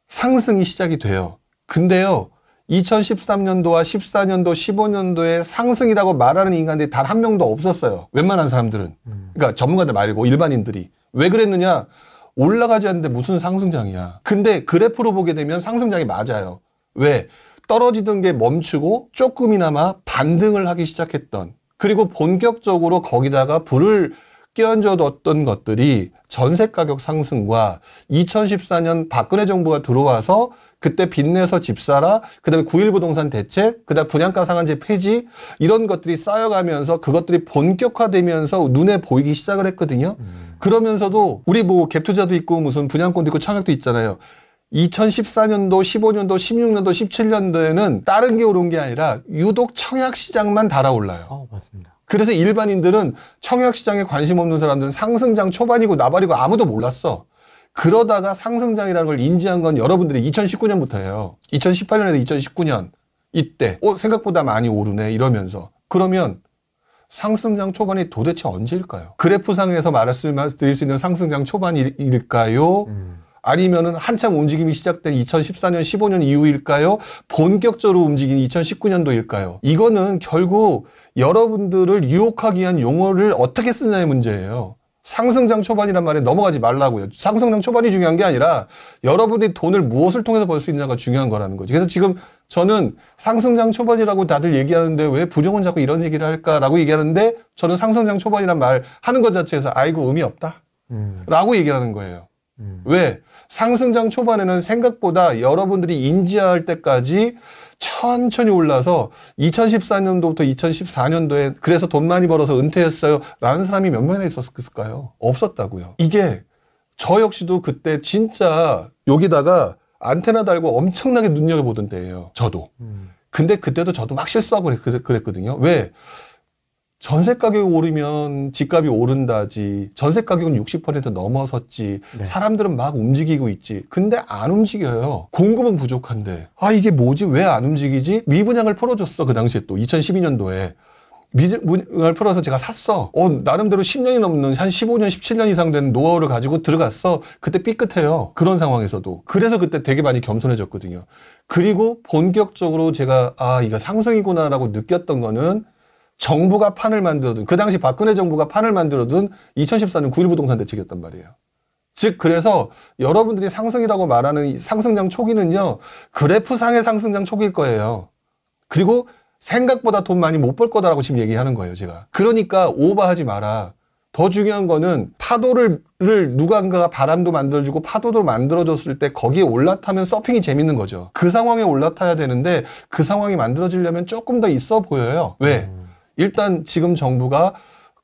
상승이 시작이 돼요. 근데요, 2013년도와 14년도, 15년도에 상승이라고 말하는 인간들이 단 한 명도 없었어요. 웬만한 사람들은. 그러니까 전문가들 말고 일반인들이. 왜 그랬느냐? 올라가지 않는데 무슨 상승장이야. 근데 그래프로 보게 되면 상승장이 맞아요. 왜? 떨어지던 게 멈추고 조금이나마 반등을 하기 시작했던, 그리고 본격적으로 거기다가 불을 끼얹어뒀던 것들이 전세 가격 상승과 2014년 박근혜 정부가 들어와서 그때 빚내서 집 사라, 그 다음에 9.1 부동산 대책, 그 다음에 분양가 상한제 폐지, 이런 것들이 쌓여가면서 그것들이 본격화되면서 눈에 보이기 시작을 했거든요. 그러면서도 우리 뭐 갭투자도 있고 무슨 분양권도 있고 청약도 있잖아요. 2014년도, 15년도, 16년도, 17년도에는 다른 게 오른 게 아니라 유독 청약 시장만 달아올라요. 맞습니다. 그래서 일반인들은 청약 시장에 관심 없는 사람들은 상승장 초반이고 나발이고 아무도 몰랐어. 그러다가 상승장이라는 걸 인지한 건 여러분들이 2019년부터예요. 2018년에서 2019년 이때 생각보다 많이 오르네 이러면서. 그러면 상승장 초반이 도대체 언제일까요? 그래프상에서 말씀드릴 수 있는 상승장 초반일까요? 아니면은 한참 움직임이 시작된 2014년, 15년 이후일까요? 본격적으로 움직인 2019년도일까요? 이거는 결국 여러분들을 유혹하기 위한 용어를 어떻게 쓰냐의 문제예요. 상승장 초반이란 말에 넘어가지 말라고요. 상승장 초반이 중요한 게 아니라 여러분이 돈을 무엇을 통해서 벌 수 있냐가 중요한 거라는 거지. 그래서 지금 저는 상승장 초반이라고 다들 얘기하는데 왜 부정은 자꾸 이런 얘기를 할까라고 얘기하는데 저는 상승장 초반이란 말 하는 것 자체에서 아이고 의미 없다 라고 얘기하는 거예요. 왜? 상승장 초반에는 생각보다 여러분들이 인지할 때까지 천천히 올라서 2014년도부터 2014년도에 그래서 돈 많이 벌어서 은퇴했어요 라는 사람이 몇 명이나 있었을까요? 없었다고요. 이게 저 역시도 그때 진짜 여기다가 안테나 달고 엄청나게 눈여겨보던 때예요. 저도. 근데 그때도 저도 막 실수하고 그랬거든요. 왜? 전세 가격이 오르면 집값이 오른다지. 전세 가격은 60% 넘어섰지. 네. 사람들은 막 움직이고 있지. 근데 안 움직여요. 공급은 부족한데. 아, 이게 뭐지? 왜 안 움직이지? 미분양을 풀어줬어. 그 당시에 또 2012년도에. 미분양을 풀어서 제가 샀어. 나름대로 10년이 넘는 한 15년, 17년 이상 된 노하우를 가지고 들어갔어. 그때 삐끗해요. 그런 상황에서도. 그래서 그때 되게 많이 겸손해졌거든요. 그리고 본격적으로 제가 이거 상승이구나라고 느꼈던 거는 정부가 판을 만들어둔, 그 당시 박근혜 정부가 판을 만들어둔 2014년 9.1 부동산 대책이었단 말이에요. 즉 그래서 여러분들이 상승이라고 말하는 이 상승장 초기는요, 그래프상의 상승장 초기일 거예요. 그리고 생각보다 돈 많이 못 벌 거다라고 지금 얘기하는 거예요, 제가. 그러니까 오버하지 마라. 더 중요한 거는 파도를 누군가가 바람도 만들어주고 파도도 만들어줬을 때 거기에 올라타면 서핑이 재밌는 거죠. 그 상황에 올라타야 되는데 그 상황이 만들어지려면 조금 더 있어 보여요. 왜? 일단 지금 정부가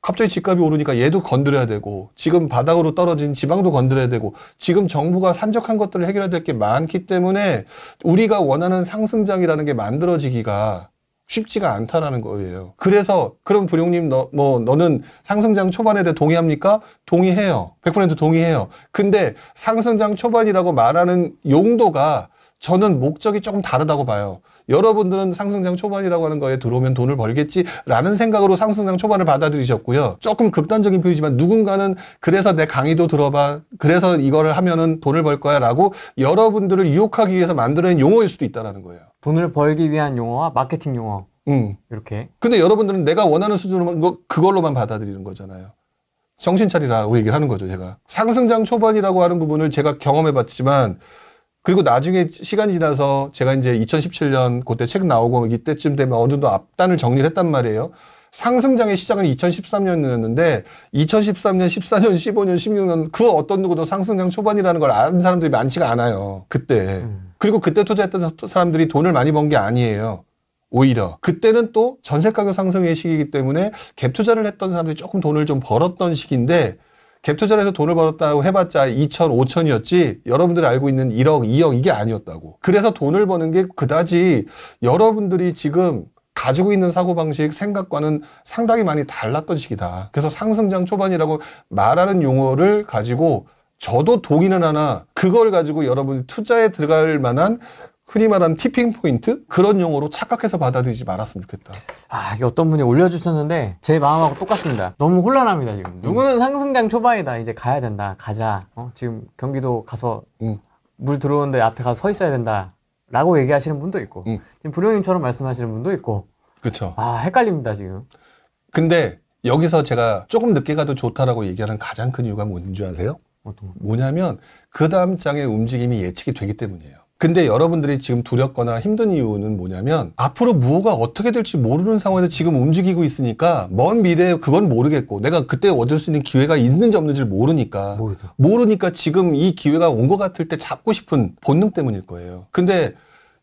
갑자기 집값이 오르니까 얘도 건드려야 되고, 지금 바닥으로 떨어진 지방도 건드려야 되고, 지금 정부가 산적한 것들을 해결해야 될 게 많기 때문에 우리가 원하는 상승장이라는 게 만들어지기가 쉽지가 않다라는 거예요. 그래서 그럼 불용님 너는 상승장 초반에 대해 동의합니까? 동의해요. 100% 동의해요. 근데 상승장 초반이라고 말하는 용도가 저는 목적이 조금 다르다고 봐요. 여러분들은 상승장 초반이라고 하는 거에 들어오면 돈을 벌겠지라는 생각으로 상승장 초반을 받아들이셨고요. 조금 극단적인 표현이지만 누군가는 그래서 내 강의도 들어봐. 그래서 이거를 하면은 돈을 벌 거야 라고 여러분들을 유혹하기 위해서 만들어낸 용어일 수도 있다는 거예요. 돈을 벌기 위한 용어와 마케팅 용어. 이렇게. 근데 여러분들은 내가 원하는 수준으로 그걸로만 받아들이는 거잖아요. 정신 차리라고 얘기를 하는 거죠, 제가. 상승장 초반이라고 하는 부분을 제가 경험해 봤지만, 그리고 나중에 시간이 지나서 제가 이제 2017년 그때 책 나오고 이때쯤 되면 어느 정도 앞단을 정리를 했단 말이에요. 상승장의 시작은 2013년이었는데 2013년, 14년, 15년, 16년 그 어떤 누구도 상승장 초반이라는 걸 아는 사람들이 많지가 않아요. 그때. 그리고 그때 투자했던 사람들이 돈을 많이 번 게 아니에요. 오히려. 그때는 또 전세가격 상승의 시기이기 때문에 갭 투자를 했던 사람들이 조금 돈을 좀 벌었던 시기인데, 갭 투자를 해서 돈을 벌었다고 해봤자 2천, 5천이었지 여러분들이 알고 있는 1억, 2억 이게 아니었다고. 그래서 돈을 버는 게 그다지 여러분들이 지금 가지고 있는 사고방식, 생각과는 상당히 많이 달랐던 시기다. 그래서 상승장 초반이라고 말하는 용어를 가지고 저도 동의는 하나, 그걸 가지고 여러분이 투자에 들어갈 만한 흔히 말하는 티핑 포인트? 그런 용어로 착각해서 받아들이지 말았으면 좋겠다. 이게 어떤 분이 올려주셨는데 제 마음하고 똑같습니다. 너무 혼란합니다, 지금. 누구는 상승장 초반이다. 이제 가야 된다. 가자. 지금 경기도 가서 물 들어오는데 앞에 가서 서 있어야 된다. 라고 얘기하시는 분도 있고, 지금 불용님처럼 말씀하시는 분도 있고. 그렇죠. 헷갈립니다, 지금. 근데 여기서 제가 조금 늦게 가도 좋다라고 얘기하는 가장 큰 이유가 뭔지 아세요? 뭐냐면 그 다음 장의 움직임이 예측이 되기 때문이에요. 근데 여러분들이 지금 두렵거나 힘든 이유는 뭐냐면 앞으로 무엇가 어떻게 될지 모르는 상황에서 지금 움직이고 있으니까 먼 미래에 그건 모르겠고 내가 그때 얻을 수 있는 기회가 있는지 없는지를 모르니까 지금 이 기회가 온 것 같을 때 잡고 싶은 본능 때문일 거예요. 근데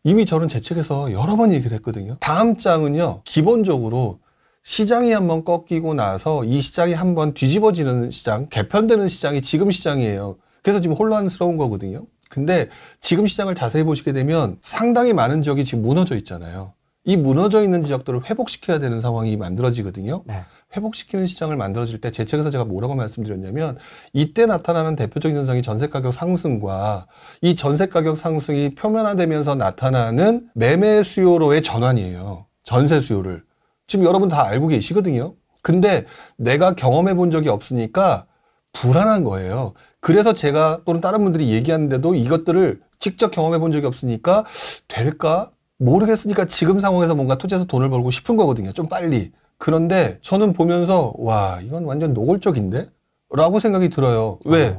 이미 저는 제 책에서 여러 번 얘기를 했거든요. 다음 장은요, 기본적으로 시장이 한번 꺾이고 나서 이 시장이 한번 뒤집어지는 시장, 개편되는 시장이 지금 시장이에요. 그래서 지금 혼란스러운 거거든요. 근데 지금 시장을 자세히 보시게 되면 상당히 많은 지역이 지금 무너져 있잖아요. 이 무너져 있는 지역들을 회복시켜야 되는 상황이 만들어지거든요. 네. 회복시키는 시장을 만들어질 때 제 책에서 제가 뭐라고 말씀드렸냐면, 이때 나타나는 대표적인 현상이 전세가격 상승과 이 전세가격 상승이 표면화되면서 나타나는 매매 수요로의 전환이에요. 전세 수요를. 지금 여러분 다 알고 계시거든요. 근데 내가 경험해 본 적이 없으니까 불안한 거예요. 그래서 제가 또는 다른 분들이 얘기하는데도 이것들을 직접 경험해 본 적이 없으니까 될까? 모르겠으니까 지금 상황에서 뭔가 투자해서 돈을 벌고 싶은 거거든요. 좀 빨리. 그런데 저는 보면서 와, 이건 완전 노골적인데? 라고 생각이 들어요. 왜?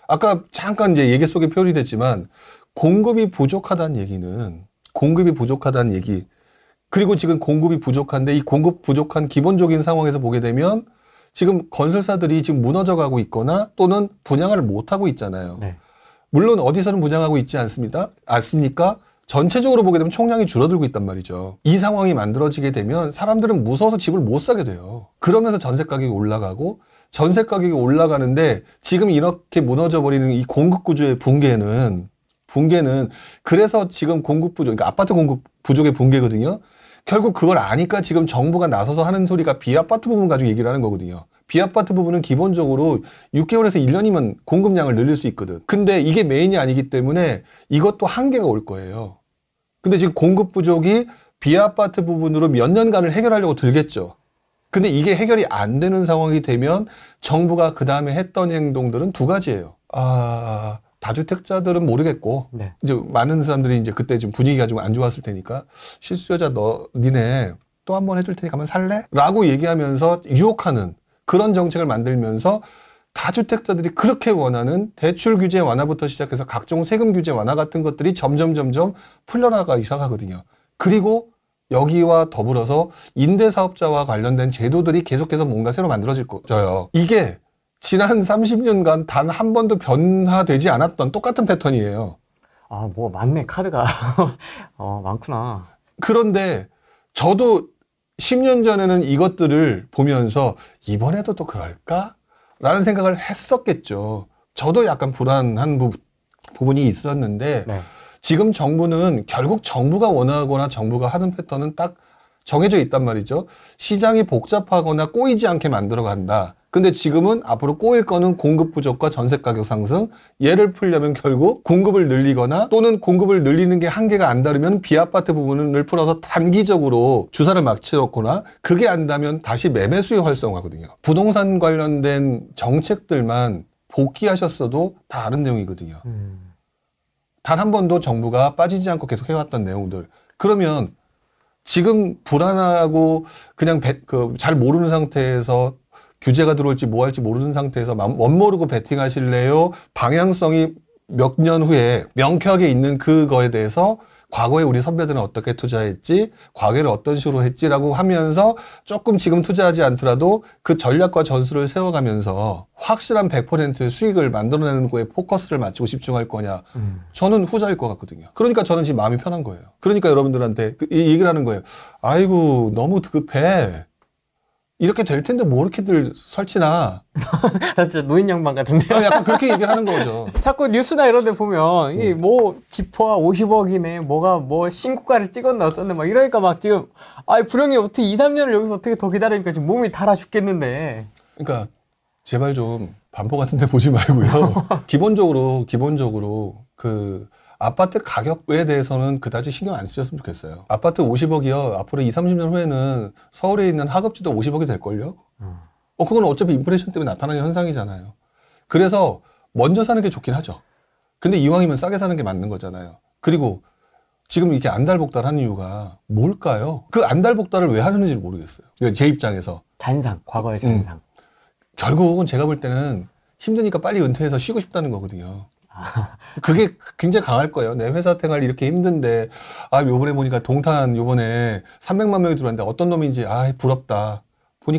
아까 잠깐 이제 얘기 속에 표현이 됐지만 공급이 부족하다는 얘기는 그리고 지금 공급이 부족한데 이 공급 부족한 기본적인 상황에서 보게 되면 지금 건설사들이 지금 무너져 가고 있거나 또는 분양을 못 하고 있잖아요. 네. 물론 어디서는 분양하고 있지 않습니까? 전체적으로 보게 되면 총량이 줄어들고 있단 말이죠. 이 상황이 만들어지게 되면 사람들은 무서워서 집을 못 사게 돼요. 그러면서 전세 가격이 올라가고, 전세 가격이 올라가는데 지금 이렇게 무너져 버리는 이 공급 구조의 붕괴는 그래서 지금 공급 부족, 그러니까 아파트 공급 부족의 붕괴거든요. 결국 그걸 아니까 지금 정부가 나서서 하는 소리가 비아파트 부분 가지고 얘기를 하는 거거든요. 비아파트 부분은 기본적으로 6개월에서 1년이면 공급량을 늘릴 수 있거든. 근데 이게 메인이 아니기 때문에 이것도 한계가 올 거예요. 근데 지금 공급 부족이 비아파트 부분으로 몇 년간을 해결하려고 들겠죠. 근데 이게 해결이 안 되는 상황이 되면 정부가 그 다음에 했던 행동들은 두 가지예요. 다주택자들은 모르겠고, 네. 이제 많은 사람들이 이제 그때 좀 분위기가 좀 안 좋았을 테니까, 실수요자 니네 또 한 번 해줄 테니까 한번 살래? 라고 얘기하면서 유혹하는 그런 정책을 만들면서 다주택자들이 그렇게 원하는 대출 규제 완화부터 시작해서 각종 세금 규제 완화 같은 것들이 점점 풀려나가기 시작하거든요. 그리고 여기와 더불어서 임대사업자와 관련된 제도들이 계속해서 뭔가 새로 만들어질 거예요. 이게 지난 30년간 단 한 번도 변화되지 않았던 똑같은 패턴이에요. 뭐 맞네, 카드가. 많구나. 그런데 저도 10년 전에는 이것들을 보면서 이번에도 또 그럴까? 라는 생각을 했었겠죠. 저도 약간 불안한 부분이 있었는데, 네. 지금 정부는 결국 정부가 원하거나 정부가 하는 패턴은 딱 정해져 있단 말이죠. 시장이 복잡하거나 꼬이지 않게 만들어 간다. 근데 지금은 앞으로 꼬일 거는 공급 부족과 전세 가격 상승. 얘를 풀려면 결국 공급을 늘리거나 또는 공급을 늘리는 게 한계가 안 다르면 비아파트 부분을 풀어서 단기적으로 주사를 맞춰놓거나 그게 안 다면 다시 매매 수요 활성화거든요. 부동산 관련된 정책들만 복귀하셨어도 다 아는 내용이거든요. 단 한 번도 정부가 빠지지 않고 계속 해왔던 내용들. 그러면 지금 불안하고 그냥 잘 모르는 상태에서 규제가 들어올지 뭐 할지 모르는 상태에서 멋모르고 베팅하실래요? 방향성이 몇 년 후에 명쾌하게 있는 그거에 대해서 과거에 우리 선배들은 어떻게 투자했지? 과거에는 어떤 식으로 했지라고 하면서 조금 지금 투자하지 않더라도 그 전략과 전술을 세워가면서 확실한 100%의 수익을 만들어내는 거에 포커스를 맞추고 집중할 거냐? 저는 후자일 것 같거든요. 그러니까 저는 지금 마음이 편한 거예요. 그러니까 여러분들한테 이 얘기를 하는 거예요. 아이고, 너무 급해. 이렇게 될 텐데 뭐 이렇게들 설치나. 진짜 노인 양반 같은데요? 약간 그렇게 얘기를 하는 거죠. 자꾸 뉴스나 이런 데 보면 이 뭐 디포가 50억이네 뭐가 뭐 신고가를 찍었나 어쩐데 막 이러니까 막 지금 불행이 어떻게 2, 3년을 여기서 어떻게 더 기다리니까 지금 몸이 달아 죽겠는데. 그러니까 제발 좀 반포 같은 데 보지 말고요. 기본적으로 그 아파트 가격에 대해서는 그다지 신경 안 쓰셨으면 좋겠어요. 아파트 50억이요. 앞으로 2, 30년 후에는 서울에 있는 하급지도 50억이 될걸요? 그건 어차피 인플레이션 때문에 나타나는 현상이잖아요. 그래서 먼저 사는 게 좋긴 하죠. 근데 이왕이면 싸게 사는 게 맞는 거잖아요. 그리고 지금 이렇게 안달복달 하는 이유가 뭘까요? 그 안달복달을 왜 하는지 모르겠어요. 제 입장에서. 잔상, 과거의 잔상. 결국은 제가 볼 때는 힘드니까 빨리 은퇴해서 쉬고 싶다는 거거든요. 그게 굉장히 강할 거예요. 내 회사 생활 이렇게 힘든데, 요번에 보니까 동탄 요번에 300만 명이 들어왔는데 어떤 놈인지, 부럽다.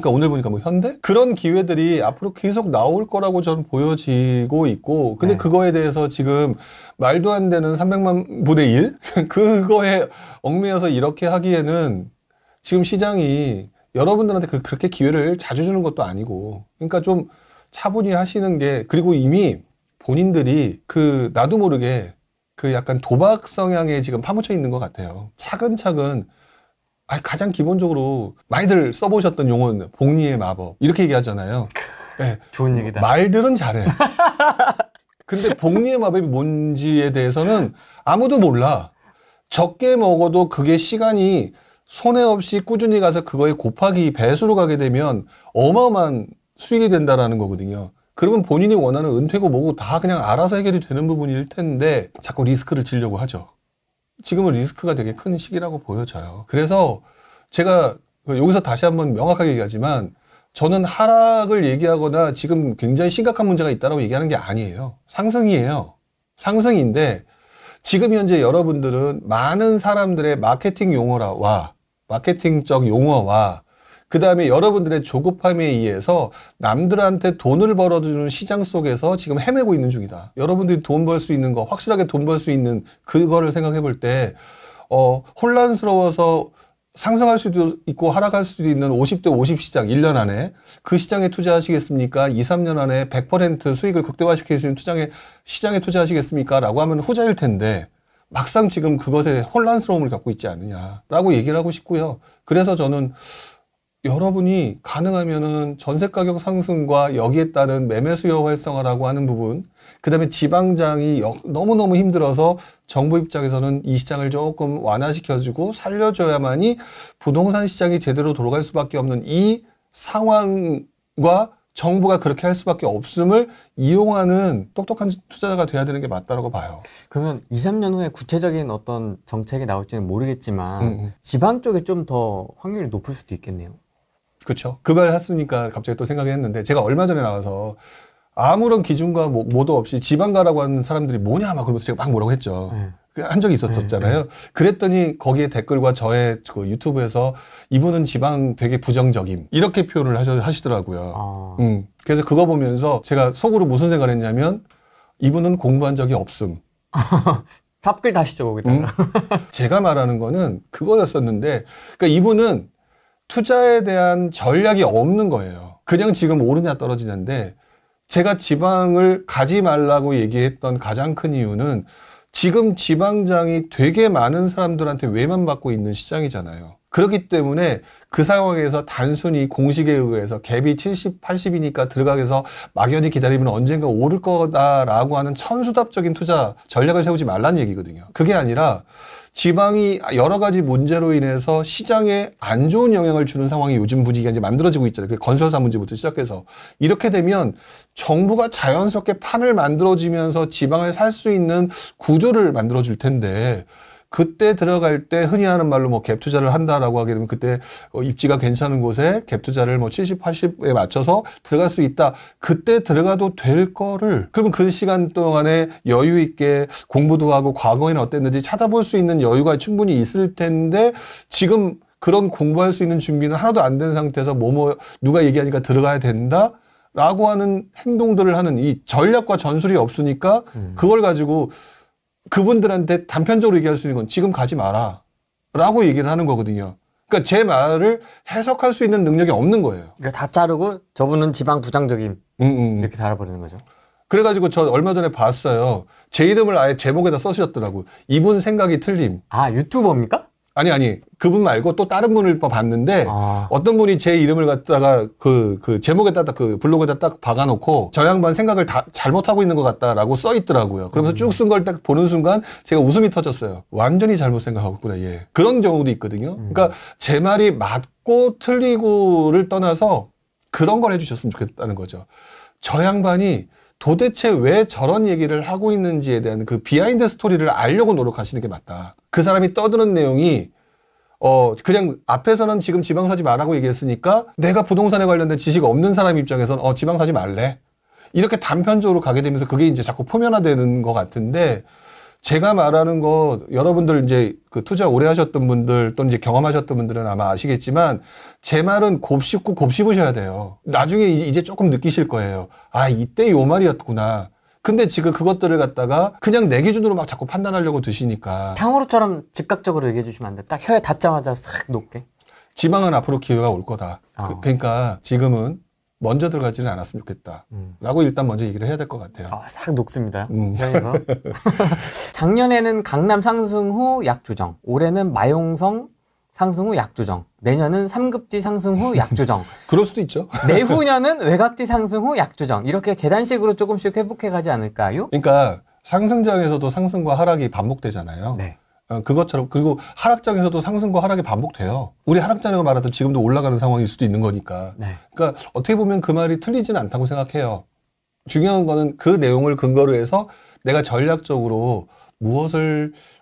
오늘 보니까 뭐 현대? 그런 기회들이 앞으로 계속 나올 거라고 저는 보여지고 있고, 근데 네. 그거에 대해서 지금 말도 안 되는 300만 분의 1? 그거에 얽매여서 이렇게 하기에는 지금 시장이 여러분들한테 그렇게 기회를 자주 주는 것도 아니고, 그러니까 좀 차분히 하시는 게, 그리고 이미 본인들이 나도 모르게 약간 도박 성향에 지금 파묻혀 있는 것 같아요. 차근차근, 가장 기본적으로 많이들 써보셨던 용어는 복리의 마법. 이렇게 얘기하잖아요. 네. 좋은 얘기다. 말들은 잘해. 근데 복리의 마법이 뭔지에 대해서는 아무도 몰라. 적게 먹어도 그게 시간이 손해 없이 꾸준히 가서 그거에 곱하기 배수로 가게 되면 어마어마한 수익이 된다라는 거거든요. 그러면 본인이 원하는 은퇴고 뭐고 다 그냥 알아서 해결이 되는 부분일 텐데 자꾸 리스크를 지려고 하죠. 지금은 리스크가 되게 큰 시기라고 보여져요. 그래서 제가 여기서 다시 한번 명확하게 얘기하지만 저는 하락을 얘기하거나 지금 굉장히 심각한 문제가 있다고 얘기하는 게 아니에요. 상승이에요. 상승인데 지금 현재 여러분들은 많은 사람들의 마케팅 용어와 마케팅적 용어와 그 다음에 여러분들의 조급함에 의해서 남들한테 돈을 벌어주는 시장 속에서 지금 헤매고 있는 중이다. 여러분들이 돈 벌 수 있는 거, 확실하게 돈 벌 수 있는 그거를 생각해 볼 때, 혼란스러워서 상승할 수도 있고 하락할 수도 있는 50대 50 시장 1년 안에 그 시장에 투자하시겠습니까? 2, 3년 안에 100% 수익을 극대화시킬 수 있는 시장에 투자하시겠습니까? 라고 하면 후자일 텐데 막상 지금 그것에 혼란스러움을 갖고 있지 않느냐라고 얘기를 하고 싶고요. 그래서 저는 여러분이 가능하면은 전세 가격 상승과 여기에 따른 매매 수요 활성화라고 하는 부분, 그 다음에 지방장이 너무너무 힘들어서 정부 입장에서는 이 시장을 조금 완화시켜주고 살려줘야만이 부동산 시장이 제대로 돌아갈 수밖에 없는 이 상황과 정부가 그렇게 할 수밖에 없음을 이용하는 똑똑한 투자자가 돼야 되는 게 맞다고 봐요. 그러면 2, 3년 후에 구체적인 어떤 정책이 나올지는 모르겠지만 지방 쪽에 좀 더 확률이 높을 수도 있겠네요. 그렇죠. 그 말 했으니까 갑자기 또 생각이 했는데, 제가 얼마 전에 나와서 아무런 기준과 모도 없이 지방 가라고 하는 사람들이 뭐냐 막 그러면서 제가 막 뭐라고 했죠. 한 적이 있었잖아요. 그랬더니 거기에 댓글과 저의 그 유튜브에서 이분은 지방 되게 부정적임 이렇게 표현을 하시더라고요. 그래서 그거 보면서 제가 속으로 무슨 생각을 했냐면, 이분은 공부한 적이 없음. 답글 다시죠 거기다가. 제가 말하는 거는 그거였었는데, 그러니까 이분은 투자에 대한 전략이 없는 거예요. 그냥 지금 오르냐 떨어지는데, 제가 지방을 가지 말라고 얘기했던 가장 큰 이유는 지금 지방장이 되게 많은 사람들한테 외면받고 있는 시장이잖아요. 그렇기 때문에 그 상황에서 단순히 공식에 의해서 갭이 70, 80이니까 들어가서 막연히 기다리면 언젠가 오를 거다라고 하는 천수답적인 투자 전략을 세우지 말라는 얘기거든요. 그게 아니라 지방이 여러 가지 문제로 인해서 시장에 안 좋은 영향을 주는 상황이 요즘 분위기가 이제 만들어지고 있잖아요. 그 건설사 문제부터 시작해서. 이렇게 되면 정부가 자연스럽게 판을 만들어주면서 지방을 살 수 있는 구조를 만들어줄 텐데, 그때 들어갈 때 흔히 하는 말로 뭐 갭 투자를 한다라고 하게 되면 그때 입지가 괜찮은 곳에 갭 투자를 뭐 70, 80에 맞춰서 들어갈 수 있다. 그때 들어가도 될 거를, 그러면 그 시간 동안에 여유 있게 공부도 하고 과거에는 어땠는지 찾아볼 수 있는 여유가 충분히 있을 텐데, 지금 그런 공부할 수 있는 준비는 하나도 안 된 상태에서 누가 얘기하니까 들어가야 된다? 라고 하는 행동들을 하는 이 전략과 전술이 없으니까 그걸 가지고 그분들한테 단편적으로 얘기할 수 있는 건 지금 가지 마라 라고 얘기를 하는 거거든요. 그러니까 제 말을 해석할 수 있는 능력이 없는 거예요. 그러니까 다 자르고 저분은 지방 부정적임 이렇게 달아버리는 거죠. 그래가지고 저 얼마 전에 봤어요. 제 이름을 아예 제목에다 써주셨더라고. 이분 생각이 틀림. 아, 유튜버입니까? 아니 그분 말고 또 다른 분을 봤는데, 어떤 분이 제 이름을 갖다가 그 제목에다 그 블로그에다 딱 박아놓고 저 양반 생각을 다 잘못하고 있는 것 같다라고 써 있더라고요. 그러면서 쭉 쓴 걸 딱 보는 순간 제가 웃음이 터졌어요. 완전히 잘못 생각하고 있구나 얘. 그런 경우도 있거든요. 그러니까 제 말이 맞고 틀리고를 떠나서 그런 걸 해주셨으면 좋겠다는 거죠. 저 양반이 도대체 왜 저런 얘기를 하고 있는지에 대한 그 비하인드 스토리를 알려고 노력하시는 게 맞다. 그 사람이 떠드는 내용이 그냥 앞에서는 지금 지방 사지 말라고 얘기했으니까 내가 부동산에 관련된 지식 없는 사람 입장에서는 지방 사지 말래. 이렇게 단편적으로 가게 되면서 그게 이제 자꾸 표면화되는 것 같은데, 제가 말하는 거 여러분들 이제 그 투자 오래 하셨던 분들 또는 이제 경험하셨던 분들은 아마 아시겠지만, 제 말은 곱씹고 곱씹으셔야 돼요. 나중에 이제 조금 느끼실 거예요. 아, 이때 요 말이었구나. 근데 지금 그것들을 갖다가 그냥 내 기준으로 막 자꾸 판단하려고 드시니까. 탕후루처럼 즉각적으로 얘기해 주시면 안 돼. 딱 혀에 닿자마자 싹 녹게. 지방은 앞으로 기회가 올 거다. 그러니까 지금은 먼저 들어가지는 않았으면 좋겠다. 라고 일단 먼저 얘기를 해야 될 것 같아요. 싹 녹습니다. 혀에서. 작년에는 강남 상승 후 약조정. 올해는 마용성 상승 후 약조정. 내년은 삼급지 상승 후 약조정. 그럴 수도 있죠. 내후년은 외곽지 상승 후 약조정. 이렇게 계단식으로 조금씩 회복해 가지 않을까요? 그러니까 상승장에서도 상승과 하락이 반복되잖아요. 네. 그것처럼, 그리고 하락장에서도 상승과 하락이 반복돼요. 우리 하락장에서 말하던 지금도 올라가는 상황일 수도 있는 거니까. 네. 그러니까 어떻게 보면 그 말이 틀리지는 않다고 생각해요. 중요한 거는 그 내용을 근거로 해서 내가 전략적으로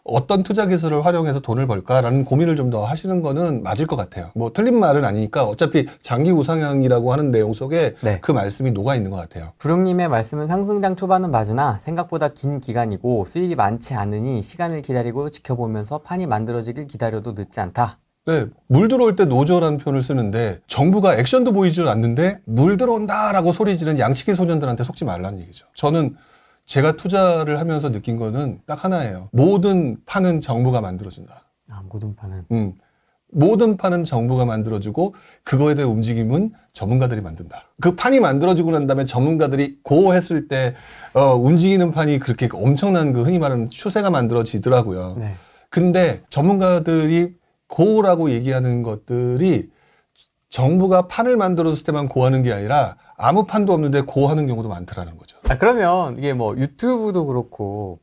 어떤 투자 기술을 활용해서 돈을 벌까라는 고민을 좀 더 하시는 거는 맞을 것 같아요. 뭐 틀린 말은 아니니까 어차피 장기 우상향이라고 하는 내용 속에 그 말씀이 녹아 있는 것 같아요. 부릉님의 말씀은 상승장 초반은 맞으나 생각보다 긴 기간이고 수익이 많지 않으니 시간을 기다리고 지켜보면서 판이 만들어지길 기다려도 늦지 않다. 네, 물 들어올 때 노조라는 표현을 쓰는데, 정부가 액션도 보이지 않는데 물 들어온다라고 소리 지르는 양치기 소년들한테 속지 말라는 얘기죠. 저는 제가 투자를 하면서 느낀 거는 딱 하나예요. 모든 판은 정부가 만들어준다. 모든 판은. 모든 판은 정부가 만들어주고 그거에 대한 움직임은 전문가들이 만든다. 그 판이 만들어지고 난 다음에 전문가들이 고 했을 때 움직이는 판이 그렇게 엄청난 그 흔히 말하는 추세가 만들어지더라고요. 네. 근데 전문가들이 고라고 얘기하는 것들이 정부가 판을 만들었을 때만 고하는 게 아니라 아무 판도 없는데 고하는 경우도 많더라는 거죠. 그러면 이게 뭐 유튜브도 그렇고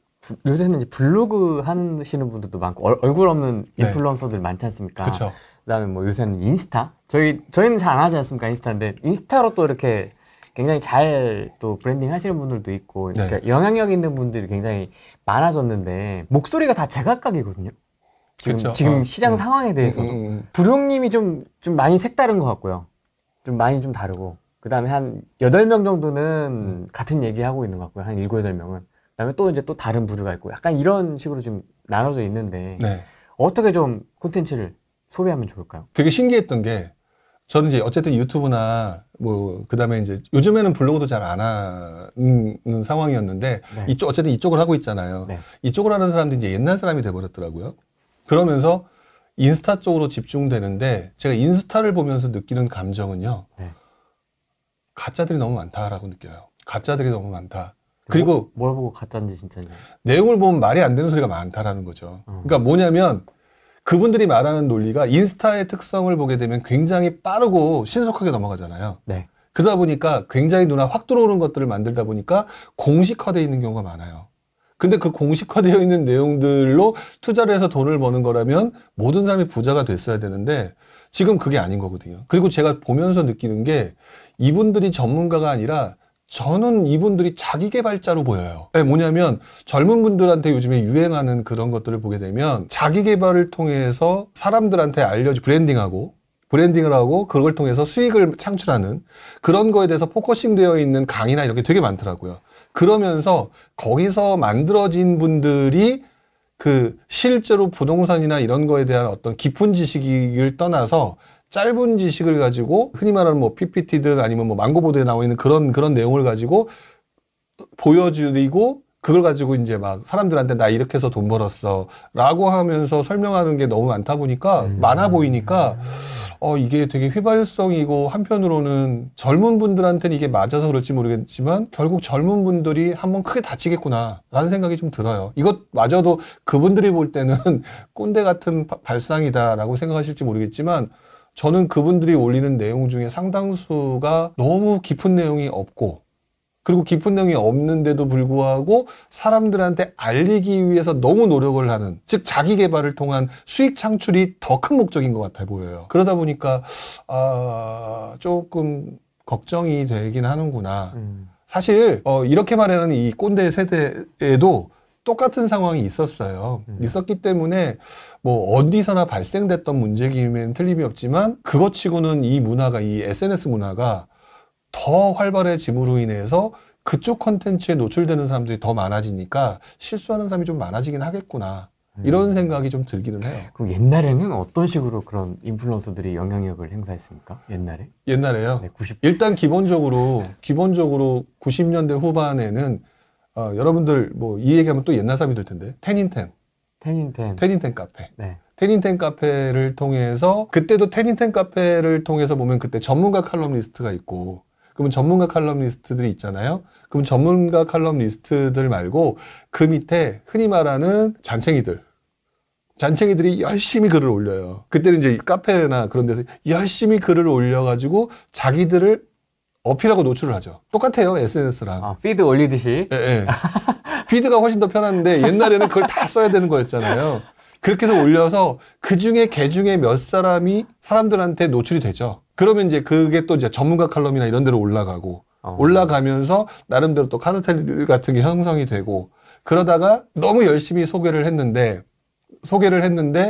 요새는 이제 블로그 하시는 분들도 많고 얼굴 없는 인플루언서들 많지 않습니까? 그렇죠. 그다음에 뭐 요새는 인스타? 저희는 잘 안 하지 않습니까? 인스타인데 인스타로 또 이렇게 굉장히 잘 또 브랜딩 하시는 분들도 있고 그러니까 영향력 있는 분들이 굉장히 많아졌는데 목소리가 다 제각각이거든요. 지금 시장 상황에 대해서도 부룡님이 좀 많이 색다른 것 같고요. 좀 많이 좀 다르고 그다음에 한 8명 정도는 같은 얘기하고 있는 것 같고요. 한 7, 8명은. 그다음에 또 이제 또 다른 부류가 있고 약간 이런 식으로 좀 나눠져 있는데 어떻게 좀 콘텐츠를 소비하면 좋을까요? 되게 신기했던 게 저는 이제 어쨌든 유튜브나 뭐 그다음에 이제 요즘에는 블로그도 잘 안 하는 상황이었는데 어쨌든 이쪽을 하고 있잖아요. 이쪽을 하는 사람들이 이제 옛날 사람이 돼버렸더라고요. 그러면서 인스타 쪽으로 집중되는데 제가 인스타를 보면서 느끼는 감정은요. 가짜들이 너무 많다라고 느껴요. 가짜들이 너무 많다. 그리고 뭘 보고 가짜인지 진짜인지 내용을 보면 말이 안 되는 소리가 많다라는 거죠. 그러니까 뭐냐면 그분들이 말하는 논리가 인스타의 특성을 보게 되면 굉장히 빠르고 신속하게 넘어가잖아요. 그러다 보니까 굉장히 눈에 확 들어오는 것들을 만들다 보니까 공식화되어 있는 경우가 많아요. 근데 그 공식화되어 있는 내용들로 투자를 해서 돈을 버는 거라면 모든 사람이 부자가 됐어야 되는데 지금 그게 아닌 거거든요. 그리고 제가 보면서 느끼는 게 이분들이 전문가가 아니라 저는 이분들이 자기 개발자로 보여요. 뭐냐면 젊은 분들한테 요즘에 유행하는 그런 것들을 보게 되면 자기 개발을 통해서 사람들한테 브랜딩을 하고 그걸 통해서 수익을 창출하는 그런 거에 대해서 포커싱 되어 있는 강의나 이런 게 되게 많더라고요. 그러면서 거기서 만들어진 분들이 그 실제로 부동산이나 이런 거에 대한 어떤 깊은 지식을 떠나서 짧은 지식을 가지고 흔히 말하는 뭐 PPT든 아니면 뭐 망고보드에 나와 있는 그런 내용을 가지고 보여드리고 그걸 가지고 이제 막 사람들한테 나 이렇게 해서 돈 벌었어 라고 하면서 설명하는 게 너무 많다 보니까 많아 보이니까 이게 되게 휘발성이고 한편으로는 젊은 분들한테는 이게 맞아서 그럴지 모르겠지만 결국 젊은 분들이 한번 크게 다치겠구나 라는 생각이 좀 들어요. 이것마저도 그분들이 볼 때는 꼰대 같은 발상이다 라고 생각하실지 모르겠지만 저는 그분들이 올리는 내용 중에 상당수가 너무 깊은 내용이 없고 그리고 깊은 내용이 없는데도 불구하고 사람들한테 알리기 위해서 너무 노력을 하는 즉 자기 개발을 통한 수익 창출이 더 큰 목적인 것 같아 보여요. 그러다 보니까 조금 걱정이 되긴 하는구나. 사실 이렇게 말하는 이 꼰대 세대에도 똑같은 상황이 있었어요. 있었기 때문에 뭐 어디서나 발생됐던 문제이면 틀림이 없지만 그것 치고는 이 문화가 이 SNS 문화가 더 활발해짐으로 인해서 그쪽 컨텐츠에 노출되는 사람들이 더 많아지니까 실수하는 사람이 좀 많아지긴 하겠구나. 이런 생각이 좀 들기는 해요. 그럼 옛날에는 어떤 식으로 그런 인플루언서들이 영향력을 행사했습니까? 옛날에? 옛날에요? 일단 기본적으로 90년대 후반에는 여러분들 뭐 이 얘기하면 또 옛날 사람이 될 텐데 텐인텐 카페. 텐인텐 카페를 통해서 그때도 텐인텐 카페를 통해서 보면 그때 전문가 칼럼니스트가 있고 그러면 전문가 칼럼니스트들이 있잖아요. 그럼 전문가 칼럼니스트들 말고 그 밑에 흔히 말하는 잔챙이들이 열심히 글을 올려요. 그때는 이제 카페나 그런 데서 열심히 글을 올려가지고 자기들을 어필하고 노출을 하죠. 똑같아요, SNS랑. 피드 올리듯이. 네. 피드가 훨씬 더 편한데 옛날에는 그걸 다 써야 되는 거였잖아요. 그렇게 해서 올려서 그 중에 개 중에 몇 사람이 사람들한테 노출이 되죠. 그러면 이제 그게 또 이제 전문가 칼럼이나 이런 데로 올라가면서 나름대로 또 카르텔 같은 게 형성이 되고 그러다가 너무 열심히 소개를 했는데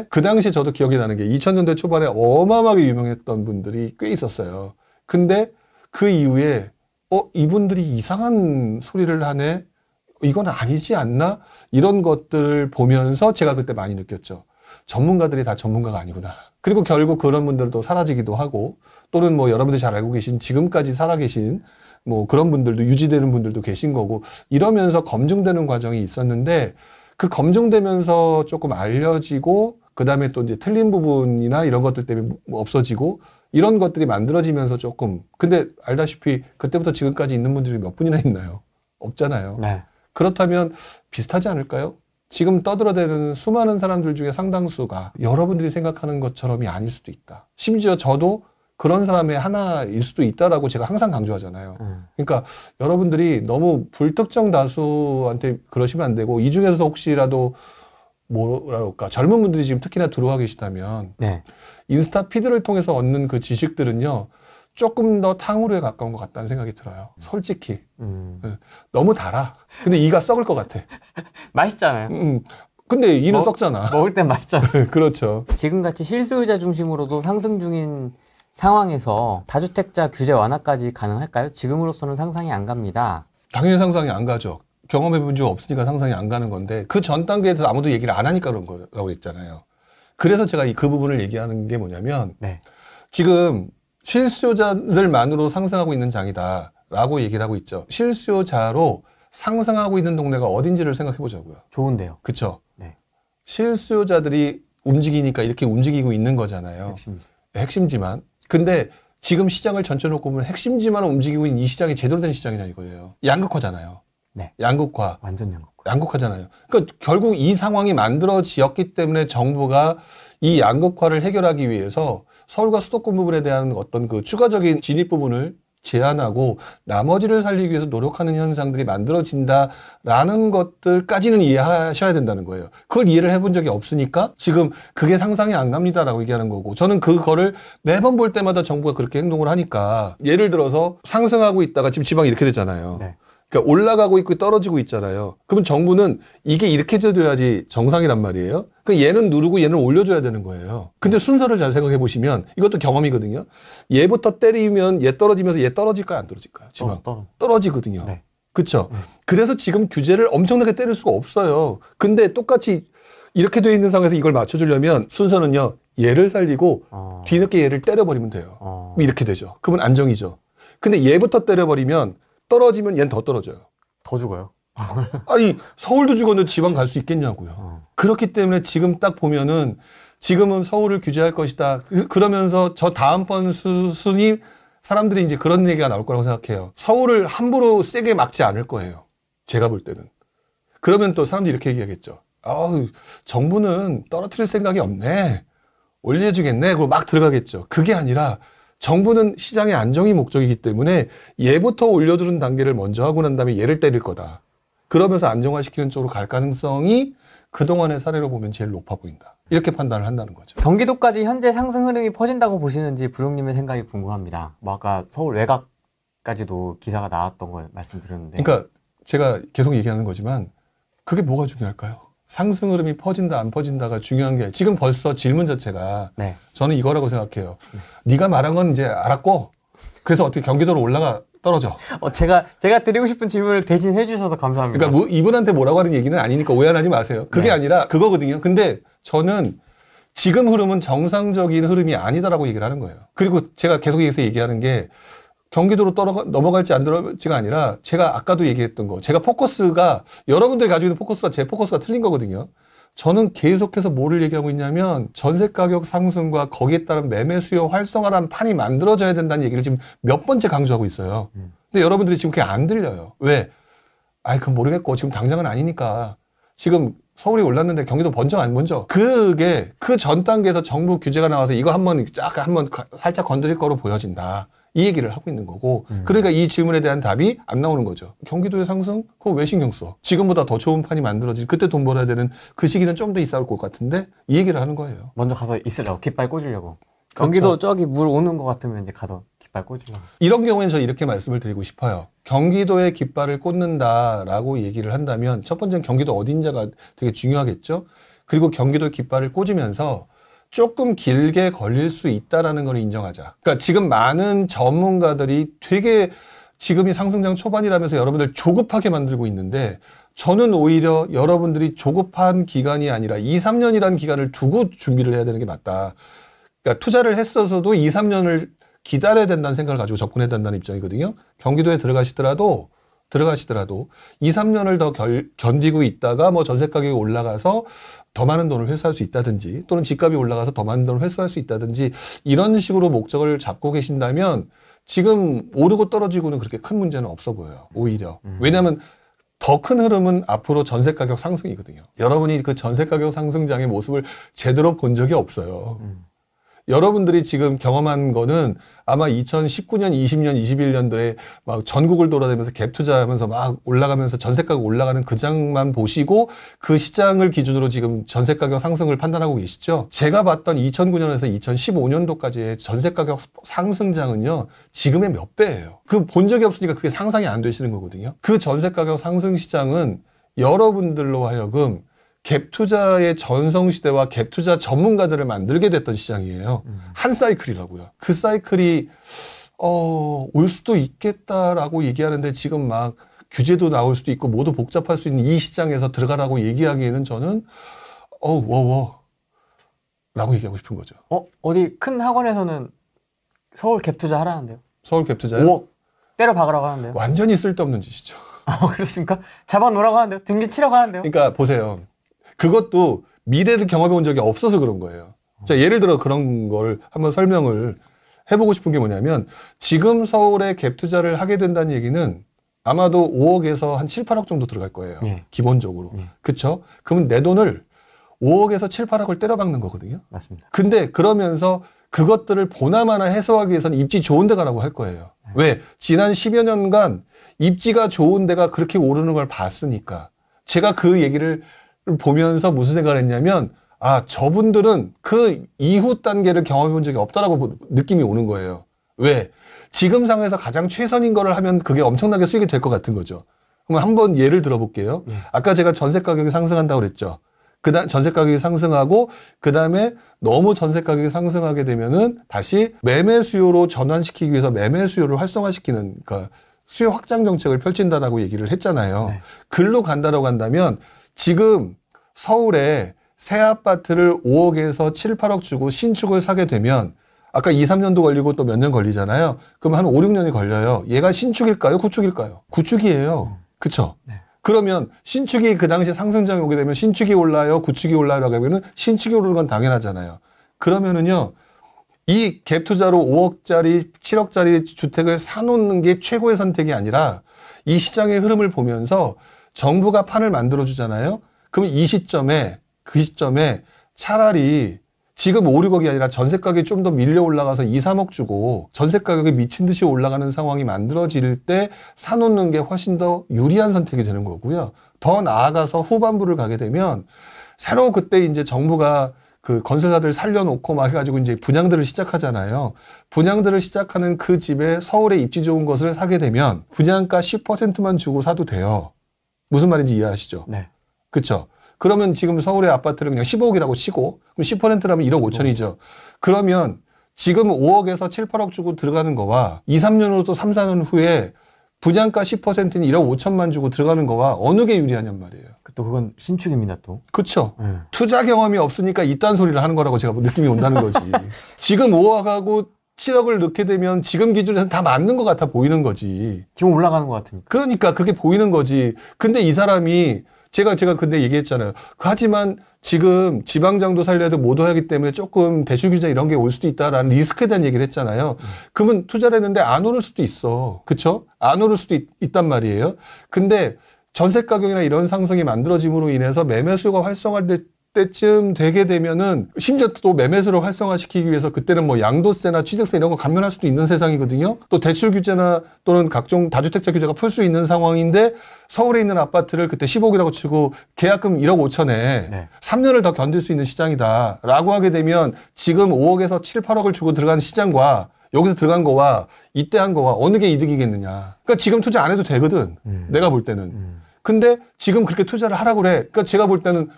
그 당시 저도 기억이 나는 게 2000년대 초반에 어마어마하게 유명했던 분들이 꽤 있었어요. 근데 그 이후에 이분들이 이상한 소리를 하네? 이건 아니지 않나? 이런 것들을 보면서 제가 그때 많이 느꼈죠. 전문가들이 다 전문가가 아니구나. 그리고 결국 그런 분들도 사라지기도 하고 또는 뭐 여러분들이 잘 알고 계신 지금까지 살아계신 뭐 그런 분들도 유지되는 분들도 계신 거고 이러면서 검증되는 과정이 있었는데 그 검증되면서 조금 알려지고 그다음에 또 이제 틀린 부분이나 이런 것들 때문에 뭐 없어지고 이런 것들이 만들어지면서 조금 근데 알다시피 그때부터 지금까지 있는 분들이 몇 분이나 있나요? 없잖아요. 네. 그렇다면 비슷하지 않을까요? 지금 떠들어대는 수많은 사람들 중에 상당수가 여러분들이 생각하는 것처럼이 아닐 수도 있다. 심지어 저도 그런 사람의 하나일 수도 있다라고 제가 항상 강조하잖아요. 그러니까 여러분들이 너무 불특정 다수한테 그러시면 안 되고 이 중에서 혹시라도 뭐랄까 젊은 분들이 지금 특히나 들어와 계시다면 네. 인스타 피드를 통해서 얻는 그 지식들은요 조금 더 탕후루에 가까운 것 같다는 생각이 들어요. 솔직히 너무 달아. 근데 이가 썩을 것 같아. 맛있잖아요. 근데 이는 썩잖아. 먹을 땐 맛있잖아요. 그렇죠. 지금같이 실소유자 중심으로도 상승 중인 상황에서 다주택자 규제 완화까지 가능할까요? 지금으로서는 상상이 안 갑니다. 당연히 상상이 안 가죠. 경험해 본 적 없으니까 상상이 안 가는 건데 그 전 단계에서 아무도 얘기를 안 하니까 그런 거라고 했잖아요. 그래서 제가 그 부분을 얘기하는 게 뭐냐면 네. 지금 실수요자들만으로 상승하고 있는 장이다라고 얘기를 하고 있죠. 실수요자로 상승하고 있는 동네가 어딘지를 생각해 보자고요. 좋은데요. 그렇죠. 네. 실수요자들이 움직이니까 이렇게 움직이고 있는 거잖아요. 핵심지. 핵심지만. 근데 지금 시장을 전체 놓고 보면 핵심지만 움직이고 있는 이 시장이 제대로 된 시장이냐 이거예요. 양극화잖아요. 네. 양극화. 완전 양극화. 양극화잖아요. 그러니까 결국 이 상황이 만들어지었기 때문에 정부가 이 양극화를 해결하기 위해서 서울과 수도권 부분에 대한 어떤 그 추가적인 진입 부분을 제한하고 나머지를 살리기 위해서 노력하는 현상들이 만들어진다라는 것들까지는 이해하셔야 된다는 거예요. 그걸 이해를 해본 적이 없으니까 지금 그게 상상이 안 갑니다라고 얘기하는 거고 저는 그거를 매번 볼 때마다 정부가 그렇게 행동을 하니까 예를 들어서 상승하고 있다가 지금 지방이 이렇게 되잖아요. 네. 그러니까 올라가고 있고 떨어지고 있잖아요. 그러면 정부는 이게 이렇게 돼야지 정상이란 말이에요. 그 얘는 누르고 얘는 올려줘야 되는 거예요. 근데 순서를 잘 생각해 보시면 이것도 경험이거든요. 얘부터 때리면 얘 떨어지면서 얘 떨어질까요? 안 떨어질까요? 지방 떨어지거든요. 네. 그렇죠. 그래서 지금 규제를 엄청나게 때릴 수가 없어요. 근데 똑같이 이렇게 돼 있는 상황에서 이걸 맞춰주려면 순서는요. 얘를 살리고 뒤늦게 얘를 때려버리면 돼요. 이렇게 되죠. 그러면 안정이죠. 근데 얘부터 때려버리면 떨어지면 얘는 더 떨어져요. 더 죽어요. 아니 서울도 죽었는데 지방 갈 수 있겠냐고요. 그렇기 때문에 지금 딱 보면은 지금은 서울을 규제할 것이다. 그러면서 저 다음번 수순이 사람들이 이제 그런 얘기가 나올 거라고 생각해요. 서울을 함부로 세게 막지 않을 거예요. 제가 볼 때는. 그러면 또 사람들이 이렇게 얘기하겠죠. 아우 정부는 떨어뜨릴 생각이 없네. 올려주겠네. 그리고 막 들어가겠죠. 그게 아니라 정부는 시장의 안정이 목적이기 때문에 얘부터 올려주는 단계를 먼저 하고 난 다음에 얘를 때릴 거다. 그러면서 안정화시키는 쪽으로 갈 가능성이 그동안의 사례로 보면 제일 높아 보인다. 이렇게 판단을 한다는 거죠. 경기도까지 현재 상승 흐름이 퍼진다고 보시는지 부령님의 생각이 궁금합니다. 뭐 아까 서울 외곽까지도 기사가 나왔던 걸 말씀드렸는데. 그러니까 제가 계속 얘기하는 거지만 그게 뭐가 중요할까요? 상승 흐름이 퍼진다 안 퍼진다가 중요한 게 지금 벌써 질문 자체가 네. 저는 이거라고 생각해요. 네가 말한 건 이제 알았고 그래서 어떻게 경기도로 올라가 떨어져. 제가 드리고 싶은 질문을 대신 해주셔서 감사합니다. 그러니까 뭐 이분한테 뭐라고 하는 얘기는 아니니까 오해하지 마세요. 그게 아니라 그거거든요. 근데 저는 지금 흐름은 정상적인 흐름이 아니다라고 얘기를 하는 거예요. 그리고 제가 계속 얘기하는 게 경기도로 넘어갈지 안 들어갈지가 아니라 제가 아까도 얘기했던 거 제가 포커스가 여러분들이 가지고 있는 포커스가 제 포커스가 틀린 거거든요. 저는 계속해서 뭐를 얘기하고 있냐면 전세 가격 상승과 거기에 따른 매매 수요 활성화라는 판이 만들어져야 된다는 얘기를 지금 몇 번째 강조하고 있어요. 근데 여러분들이 지금 그게 안 들려요. 왜? 아이 그건 모르겠고 지금 당장은 아니니까 지금 서울이 올랐는데 경기도 먼저 안 먼저 그게 그 전 단계에서 정부 규제가 나와서 이거 한번 살짝 건드릴 거로 보여진다. 이 얘기를 하고 있는 거고 그러니까 이 질문에 대한 답이 안 나오는 거죠. 경기도의 상승? 그거 왜 신경 써? 지금보다 더 좋은 판이 만들어질 그때 돈 벌어야 되는 그 시기는 좀 더 있을 것 같은데 이 얘기를 하는 거예요. 먼저 가서 있으라고 깃발 꽂으려고. 경기도 그렇죠. 저기 물 오는 것 같으면 이제 가서 깃발 꽂으려고. 이런 경우에는 저 이렇게 말씀을 드리고 싶어요. 경기도에 깃발을 꽂는다라고 얘기를 한다면 첫 번째는 경기도 어딘지가 되게 중요하겠죠. 그리고 경기도에 깃발을 꽂으면서 조금 길게 걸릴 수 있다라는 걸 인정하자. 그러니까 지금 많은 전문가들이 되게 지금이 상승장 초반이라면서 여러분들 조급하게 만들고 있는데 저는 오히려 여러분들이 조급한 기간이 아니라 2, 3년이라는 기간을 두고 준비를 해야 되는 게 맞다. 그러니까 투자를 했어서도 2, 3년을 기다려야 된다는 생각을 가지고 접근해야 된다는 입장이거든요. 경기도에 들어가시더라도 들어가시더라도 2, 3년을 더 견디고 있다가 뭐 전세 가격이 올라가서 더 많은 돈을 회수할 수 있다든지 또는 집값이 올라가서 더 많은 돈을 회수할 수 있다든지 이런 식으로 목적을 잡고 계신다면 지금 오르고 떨어지고는 그렇게 큰 문제는 없어 보여요. 오히려. 왜냐하면 더 큰 흐름은 앞으로 전세 가격 상승이거든요. 여러분이 그 전세 가격 상승장의 모습을 제대로 본 적이 없어요. 여러분들이 지금 경험한 거는 아마 2019년, 20년, 21년도에 막 전국을 돌아다니면서 갭 투자하면서 막 올라가면서 전세가격 올라가는 그 장만 보시고 그 시장을 기준으로 지금 전세가격 상승을 판단하고 계시죠. 제가 봤던 2009년에서 2015년도까지의 전세가격 상승장은요, 지금의 몇 배예요. 그 본 적이 없으니까 그게 상상이 안 되시는 거거든요. 그 전세가격 상승 시장은 여러분들로 하여금 갭 투자의 전성시대와 갭 투자 전문가들을 만들게 됐던 시장이에요. 한 사이클이라고요. 그 사이클이 올 수도 있겠다라고 얘기하는데 지금 막 규제도 나올 수도 있고 모두 복잡할 수 있는 이 시장에서 들어가라고 얘기하기에는 저는 라고 얘기하고 싶은 거죠. 어디 큰 학원에서는 서울 갭 투자 하라는데요. 서울 갭 투자요? 5억 때려 박으라고 하는데요. 완전히 쓸데없는 짓이죠. 그렇습니까? 잡아놓으라고 하는데요. 등기 치라고 하는데요. 그러니까 보세요. 그것도 미래를 경험해 본 적이 없어서 그런 거예요. 자, 예를 들어 그런 걸 한번 설명을 해보고 싶은 게 뭐냐면 지금 서울에 갭 투자를 하게 된다는 얘기는 아마도 5억에서 한 7, 8억 정도 들어갈 거예요. 기본적으로. 그쵸? 그러면 내 돈을 5억에서 7, 8억을 때려박는 거거든요. 맞습니다. 근데 그러면서 그것들을 보나마나 해소하기 위해서는 입지 좋은 데 가라고 할 거예요. 왜? 지난 10여 년간 입지가 좋은 데가 그렇게 오르는 걸 봤으니까. 제가 그 얘기를 보면서 무슨 생각을 했냐면 저분들은 그 이후 단계를 경험해 본 적이 없다라고 느낌이 오는 거예요. 왜? 지금 상황에서 가장 최선인 거를 하면 그게 엄청나게 수익이 될 것 같은 거죠. 그럼 한번 예를 들어볼게요. 아까 제가 전세 가격이 상승한다고 그랬죠. 전세 가격이 상승하고 그 다음에 너무 전세 가격이 상승하게 되면은 다시 매매 수요로 전환시키기 위해서 매매 수요를 활성화시키는 그러니까 수요 확장 정책을 펼친다라고 얘기를 했잖아요. 글로 간다라고 한다면 지금 서울에 새 아파트를 5억에서 7, 8억 주고 신축을 사게 되면 아까 2, 3년도 걸리고 또 몇 년 걸리잖아요. 그럼 한 5, 6년이 걸려요. 얘가 신축일까요? 구축일까요? 구축이에요. 그쵸? 그러면 신축이 그 당시 상승장이 오게 되면 신축이 올라요? 구축이 올라요라고 하면은 신축이 오르는 건 당연하잖아요. 그러면은요, 이 갭 투자로 5억짜리, 7억짜리 주택을 사놓는 게 최고의 선택이 아니라 이 시장의 흐름을 보면서 정부가 판을 만들어주잖아요. 그럼 그 시점에 차라리 지금 5, 6억이 아니라 전세 가격이 좀 더 밀려 올라가서 2, 3억 주고 전세 가격이 미친 듯이 올라가는 상황이 만들어질 때 사놓는 게 훨씬 더 유리한 선택이 되는 거고요. 더 나아가서 후반부를 가게 되면 새로 그때 이제 정부가 그 건설사들 살려놓고 막 해가지고 이제 분양들을 시작하잖아요. 분양들을 시작하는 그 집에 서울에 입지 좋은 것을 사게 되면 분양가 10%만 주고 사도 돼요. 무슨 말인지 이해하시죠? 네. 그쵸? 그러면 지금 서울의 아파트를 그냥 15억이라고 치고, 그럼 10%라면 1억 5천이죠. 그러면 지금 5억에서 7, 8억 주고 들어가는 거와 2, 3년 후 또 3, 4년 후에 분양가 10%인 1억 5천만 주고 들어가는 거와 어느 게 유리하냔 말이에요. 또 그건 신축입니다, 또. 그쵸? 투자 경험이 없으니까 이딴 소리를 하는 거라고 제가 느낌이 온다는 거지. 지금 5억하고 7억을 넣게 되면 지금 기준에서는 다 맞는 것 같아 보이는 거지. 지금 올라가는 것 같으니까. 그러니까 그게 보이는 거지. 근데 이 사람이 제가 근데 얘기했잖아요. 하지만 지금 지방장도 살려야 되고 모두 하기 때문에 조금 대출 규제 이런 게 올 수도 있다라는 리스크에 대한 얘기를 했잖아요. 그러면 투자를 했는데 안 오를 수도 있어. 그쵸? 안 오를 수도 있단 말이에요. 근데 전세 가격이나 이런 상승이 만들어짐으로 인해서 매매 수요가 활성화될 때쯤 되게 되면은 심지어 또 매매수를 활성화시키기 위해서 그때는 뭐 양도세나 취득세 이런 거 감면할 수도 있는 세상이거든요. 또 대출 규제나 또는 각종 다주택자 규제가 풀 수 있는 상황인데 서울에 있는 아파트를 그때 10억이라고 치고 계약금 1억 5천에 3년을 더 견딜 수 있는 시장이다 라고 하게 되면 지금 5억에서 7, 8억을 주고 들어간 시장과 여기서 들어간 거와 이때 한 거와 어느 게 이득이겠느냐. 그러니까 지금 투자 안 해도 되거든. 내가 볼 때는. 근데 지금 그렇게 투자를 하라고 그래. 그러니까 제가 볼 때는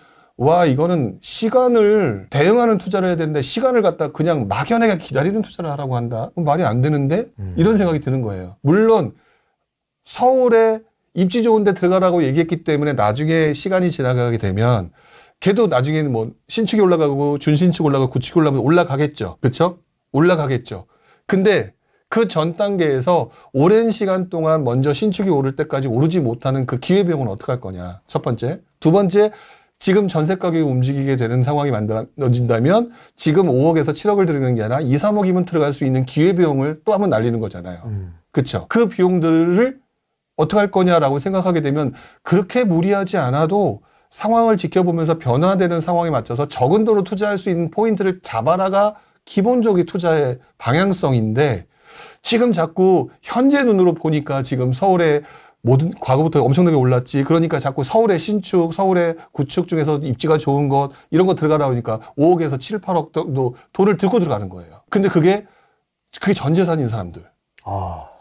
이거는 시간을 대응하는 투자를 해야 되는데 시간을 갖다 그냥 막연하게 기다리는 투자를 하라고 한다? 말이 안 되는데? 이런 생각이 드는 거예요. 물론 서울에 입지 좋은 데 들어가라고 얘기했기 때문에 나중에 시간이 지나가게 되면 걔도 나중에는 뭐 신축이 올라가고 준신축 올라가고 구축이 올라가면 올라가겠죠. 그쵸? 올라가겠죠. 근데 그 전 단계에서 오랜 시간 동안 먼저 신축이 오를 때까지 오르지 못하는 그 기회비용은 어떻게 할 거냐. 첫 번째. 두 번째, 지금 전세 가격이 움직이게 되는 상황이 만들어진다면 지금 5억에서 7억을 들이는 게 아니라 2, 3억이면 들어갈 수 있는 기회비용을 또 한번 날리는 거잖아요. 그렇죠? 그 비용들을 어떻게 할 거냐라고 생각하게 되면 그렇게 무리하지 않아도 상황을 지켜보면서 변화되는 상황에 맞춰서 적은 돈으로 투자할 수 있는 포인트를 잡아라가 기본적인 투자의 방향성인데 지금 자꾸 현재 눈으로 보니까 지금 서울에 모든 과거부터 엄청나게 올랐지. 그러니까 자꾸 서울의 신축, 서울의 구축 중에서 입지가 좋은 것 이런 거 들어가라 하니까 5억에서 7, 8억 정도 돈을 들고 들어가는 거예요. 근데 그게 전 재산인 사람들.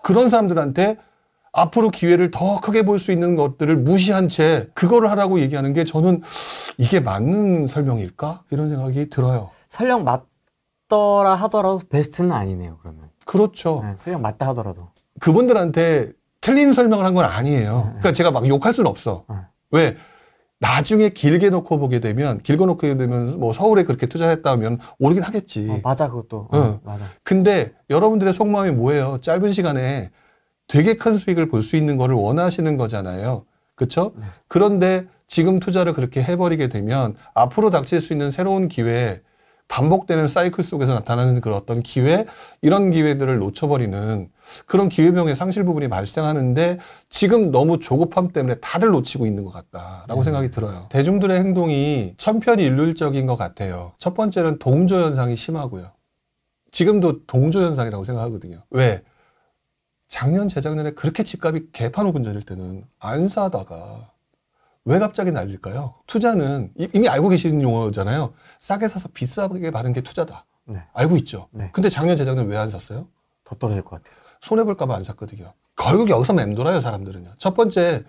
그런 사람들한테 앞으로 기회를 더 크게 볼 수 있는 것들을 무시한 채 그거를 하라고 얘기하는 게 저는 이게 맞는 설명일까? 이런 생각이 들어요. 설령 맞더라 하더라도 베스트는 아니네요, 그러면. 그렇죠. 네, 설령 맞다 하더라도. 그분들한테 틀린 설명을 한 건 아니에요. 그러니까 제가 막 욕할 수는 없어. 왜? 나중에 길게 놓고 보게 되면, 뭐 서울에 그렇게 투자했다 하면 오르긴 하겠지. 맞아, 그것도. 맞아. 근데 여러분들의 속마음이 뭐예요? 짧은 시간에 되게 큰 수익을 볼 수 있는 거를 원하시는 거잖아요. 그렇죠? 네. 그런데 지금 투자를 그렇게 해버리게 되면 앞으로 닥칠 수 있는 새로운 기회, 반복되는 사이클 속에서 나타나는 그런 어떤 기회, 이런 기회들을 놓쳐버리는 그런 기회비용의 상실 부분이 발생하는데 지금 너무 조급함 때문에 다들 놓치고 있는 것 같다라고 생각이 들어요. 대중들의 행동이 천편일률적인 것 같아요. 첫 번째는 동조 현상이 심하고요. 지금도 동조 현상이라고 생각하거든요. 왜? 작년, 재작년에 그렇게 집값이 개판 오근절일 때는 안 사다가 왜 갑자기 날릴까요? 투자는 이미 알고 계시는 용어잖아요. 싸게 사서 비싸게 파는 게 투자다. 네. 알고 있죠. 네. 근데 작년, 재작년 왜 안 샀어요? 더 떨어질 것 같아서. 손해볼까 봐 안 샀거든요. 결국 여기서 맴돌아요, 사람들은요. 첫 번째,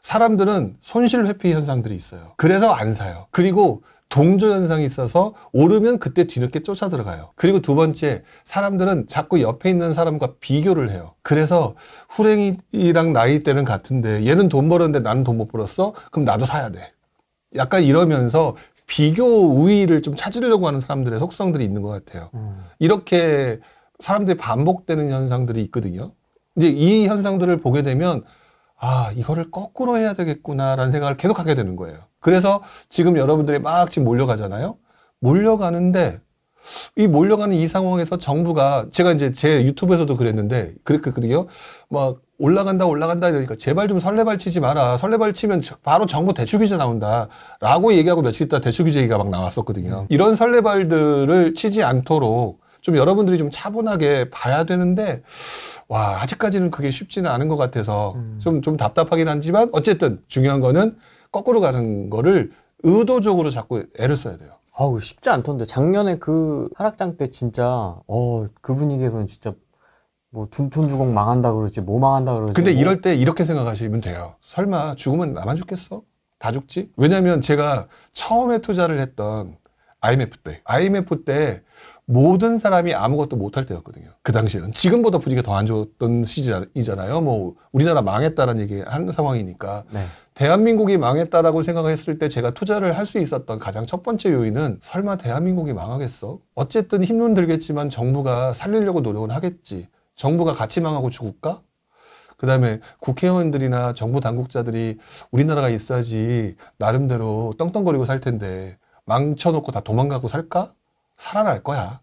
사람들은 손실 회피 현상들이 있어요. 그래서 안 사요. 그리고 동조 현상이 있어서 오르면 그때 뒤늦게 쫓아 들어가요. 그리고 두 번째, 사람들은 자꾸 옆에 있는 사람과 비교를 해요. 그래서 후랭이랑 나이대는 같은데 얘는 돈 벌었는데 나는 돈 못 벌었어? 그럼 나도 사야 돼. 약간 이러면서 비교 우위를 좀 찾으려고 하는 사람들의 속성들이 있는 것 같아요. 이렇게 사람들이 반복되는 현상들이 있거든요. 이제 이 현상들을 보게 되면 이거를 거꾸로 해야 되겠구나라는 생각을 계속 하게 되는 거예요. 그래서 지금 여러분들이 막 지금 몰려가잖아요. 몰려가는데 이 몰려가는 이 상황에서 정부가 제가 이제 제 유튜브에서도 그랬는데 그랬거든요. 막 올라간다 이러니까 제발 좀 설레발 치지 마라. 설레발 치면 바로 정부 대출 규제 나온다라고 얘기하고 며칠 있다 대출 규제 얘기가 막 나왔었거든요. 이런 설레발들을 치지 않도록 좀 여러분들이 좀 차분하게 봐야 되는데 아직까지는 그게 쉽지는 않은 것 같아서 좀 답답하긴 하지만 어쨌든 중요한 거는 거꾸로 가는 거를 의도적으로 자꾸 애를 써야 돼요. 쉽지 않던데. 작년에 그 하락장 때 진짜 그 분위기에서는 진짜 뭐 둔촌주공 망한다 그러지 뭐 망한다 그러지. 근데 이럴 때 이렇게 생각하시면 돼요. 설마 죽으면 나만 죽겠어? 다 죽지? 왜냐면 제가 처음에 투자를 했던 IMF 때 모든 사람이 아무것도 못할 때였거든요. 그 당시에는. 지금보다 분위기가 더 안 좋았던 시즌이잖아요. 뭐 우리나라 망했다라는 얘기 하는 상황이니까. 네. 대한민국이 망했다라고 생각했을 때 제가 투자를 할 수 있었던 가장 첫 번째 요인은 설마 대한민국이 망하겠어? 어쨌든 힘은 들겠지만 정부가 살리려고 노력은 하겠지. 정부가 같이 망하고 죽을까? 그 다음에 국회의원들이나 정부 당국자들이 우리나라가 있어야지 나름대로 떵떵거리고 살 텐데 망쳐놓고 다 도망가고 살까? 살아날 거야.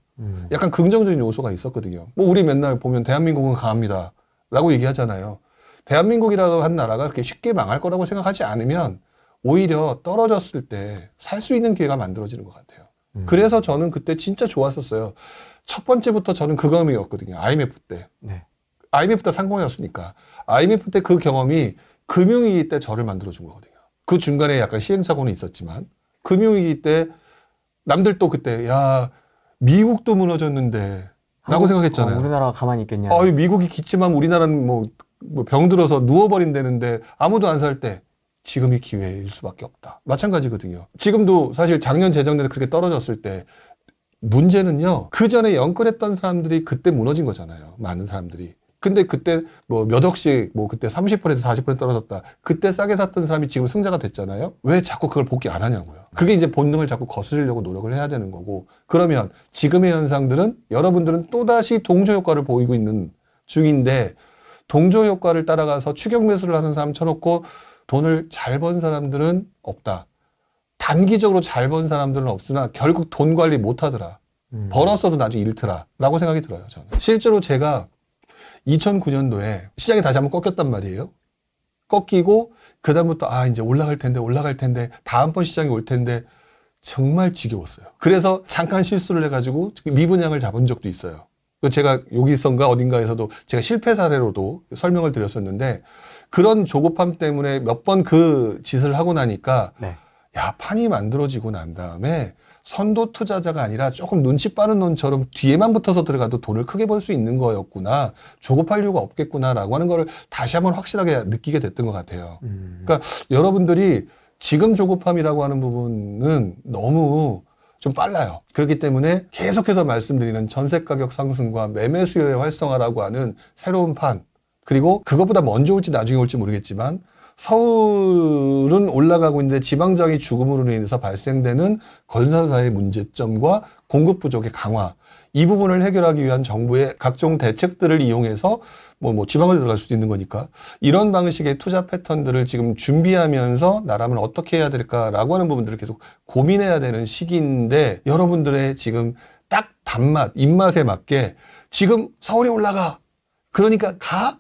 약간 긍정적인 요소가 있었거든요. 뭐 우리 맨날 보면 대한민국은 강합니다 라고 얘기하잖아요. 대한민국이라고 한 나라가 그렇게 쉽게 망할 거라고 생각하지 않으면 오히려 떨어졌을 때 살 수 있는 기회가 만들어지는 것 같아요. 그래서 저는 그때 진짜 좋았었어요. 첫 번째부터 저는 그 경험이었거든요. IMF 때. 네. IMF 때 상공이었으니까. IMF 때 그 경험이 금융위기 때 저를 만들어준 거거든요. 그 중간에 약간 시행착오는 있었지만 금융위기 때 남들 또 그때 미국도 무너졌는데 라고 생각했잖아요. 우리나라가 가만히 있겠냐. 미국이 기침하면 우리나라는 뭐 병들어서 누워버린다는데 아무도 안 살 때 지금이 기회일 수밖에 없다. 마찬가지거든요. 지금도 사실 작년 재작년에 그렇게 떨어졌을 때 문제는요. 그 전에 연끌했던 사람들이 그때 무너진 거잖아요. 많은 사람들이. 근데 그때 뭐 몇 억씩 그때 30% 40% 떨어졌다. 그때 싸게 샀던 사람이 지금 승자가 됐잖아요. 왜 자꾸 그걸 복귀 안 하냐고요. 그게 이제 본능을 자꾸 거스르려고 노력을 해야 되는 거고. 그러면 지금의 현상들은 여러분들은 또다시 동조 효과를 보이고 있는 중인데 동조 효과를 따라가서 추격 매수를 하는 사람 쳐놓고 돈을 잘 번 사람들은 없다. 단기적으로 잘 번 사람들은 없으나 결국 돈 관리 못 하더라. 벌었어도 나중에 잃더라. 라고 생각이 들어요, 저는. 실제로 제가 2009년도에 시장이 다시 한번 꺾였단 말이에요. 꺾이고 그다음부터 이제 올라갈 텐데 다음번 시장이 올 텐데 정말 지겨웠어요. 그래서 잠깐 실수를 해가지고 미분양을 잡은 적도 있어요. 제가 여기선가 어딘가에서도 제가 실패 사례로도 설명을 드렸었는데 그런 조급함 때문에 몇 번 그 짓을 하고 나니까 네. 야, 판이 만들어지고 난 다음에 선도 투자자가 아니라 조금 눈치 빠른 놈처럼 뒤에만 붙어서 들어가도 돈을 크게 벌 수 있는 거였구나. 조급할 이유가 없겠구나라고 하는 거를 다시 한번 확실하게 느끼게 됐던 것 같아요. 그러니까 여러분들이 지금 조급함이라고 하는 부분은 너무 좀 빨라요. 그렇기 때문에 계속해서 말씀드리는 전세 가격 상승과 매매 수요의 활성화라고 하는 새로운 판, 그리고 그것보다 먼저 올지 나중에 올지 모르겠지만 서울은 올라가고 있는데 지방장이 죽음으로 인해서 발생되는 건설사의 문제점과 공급 부족의 강화, 이 부분을 해결하기 위한 정부의 각종 대책들을 이용해서 뭐 지방을 들어갈 수도 있는 거니까 이런 방식의 투자 패턴들을 지금 준비하면서 나라면 어떻게 해야 될까라고 하는 부분들을 계속 고민해야 되는 시기인데 여러분들의 지금 딱 단맛, 입맛에 맞게 지금 서울이 올라가 그러니까 가?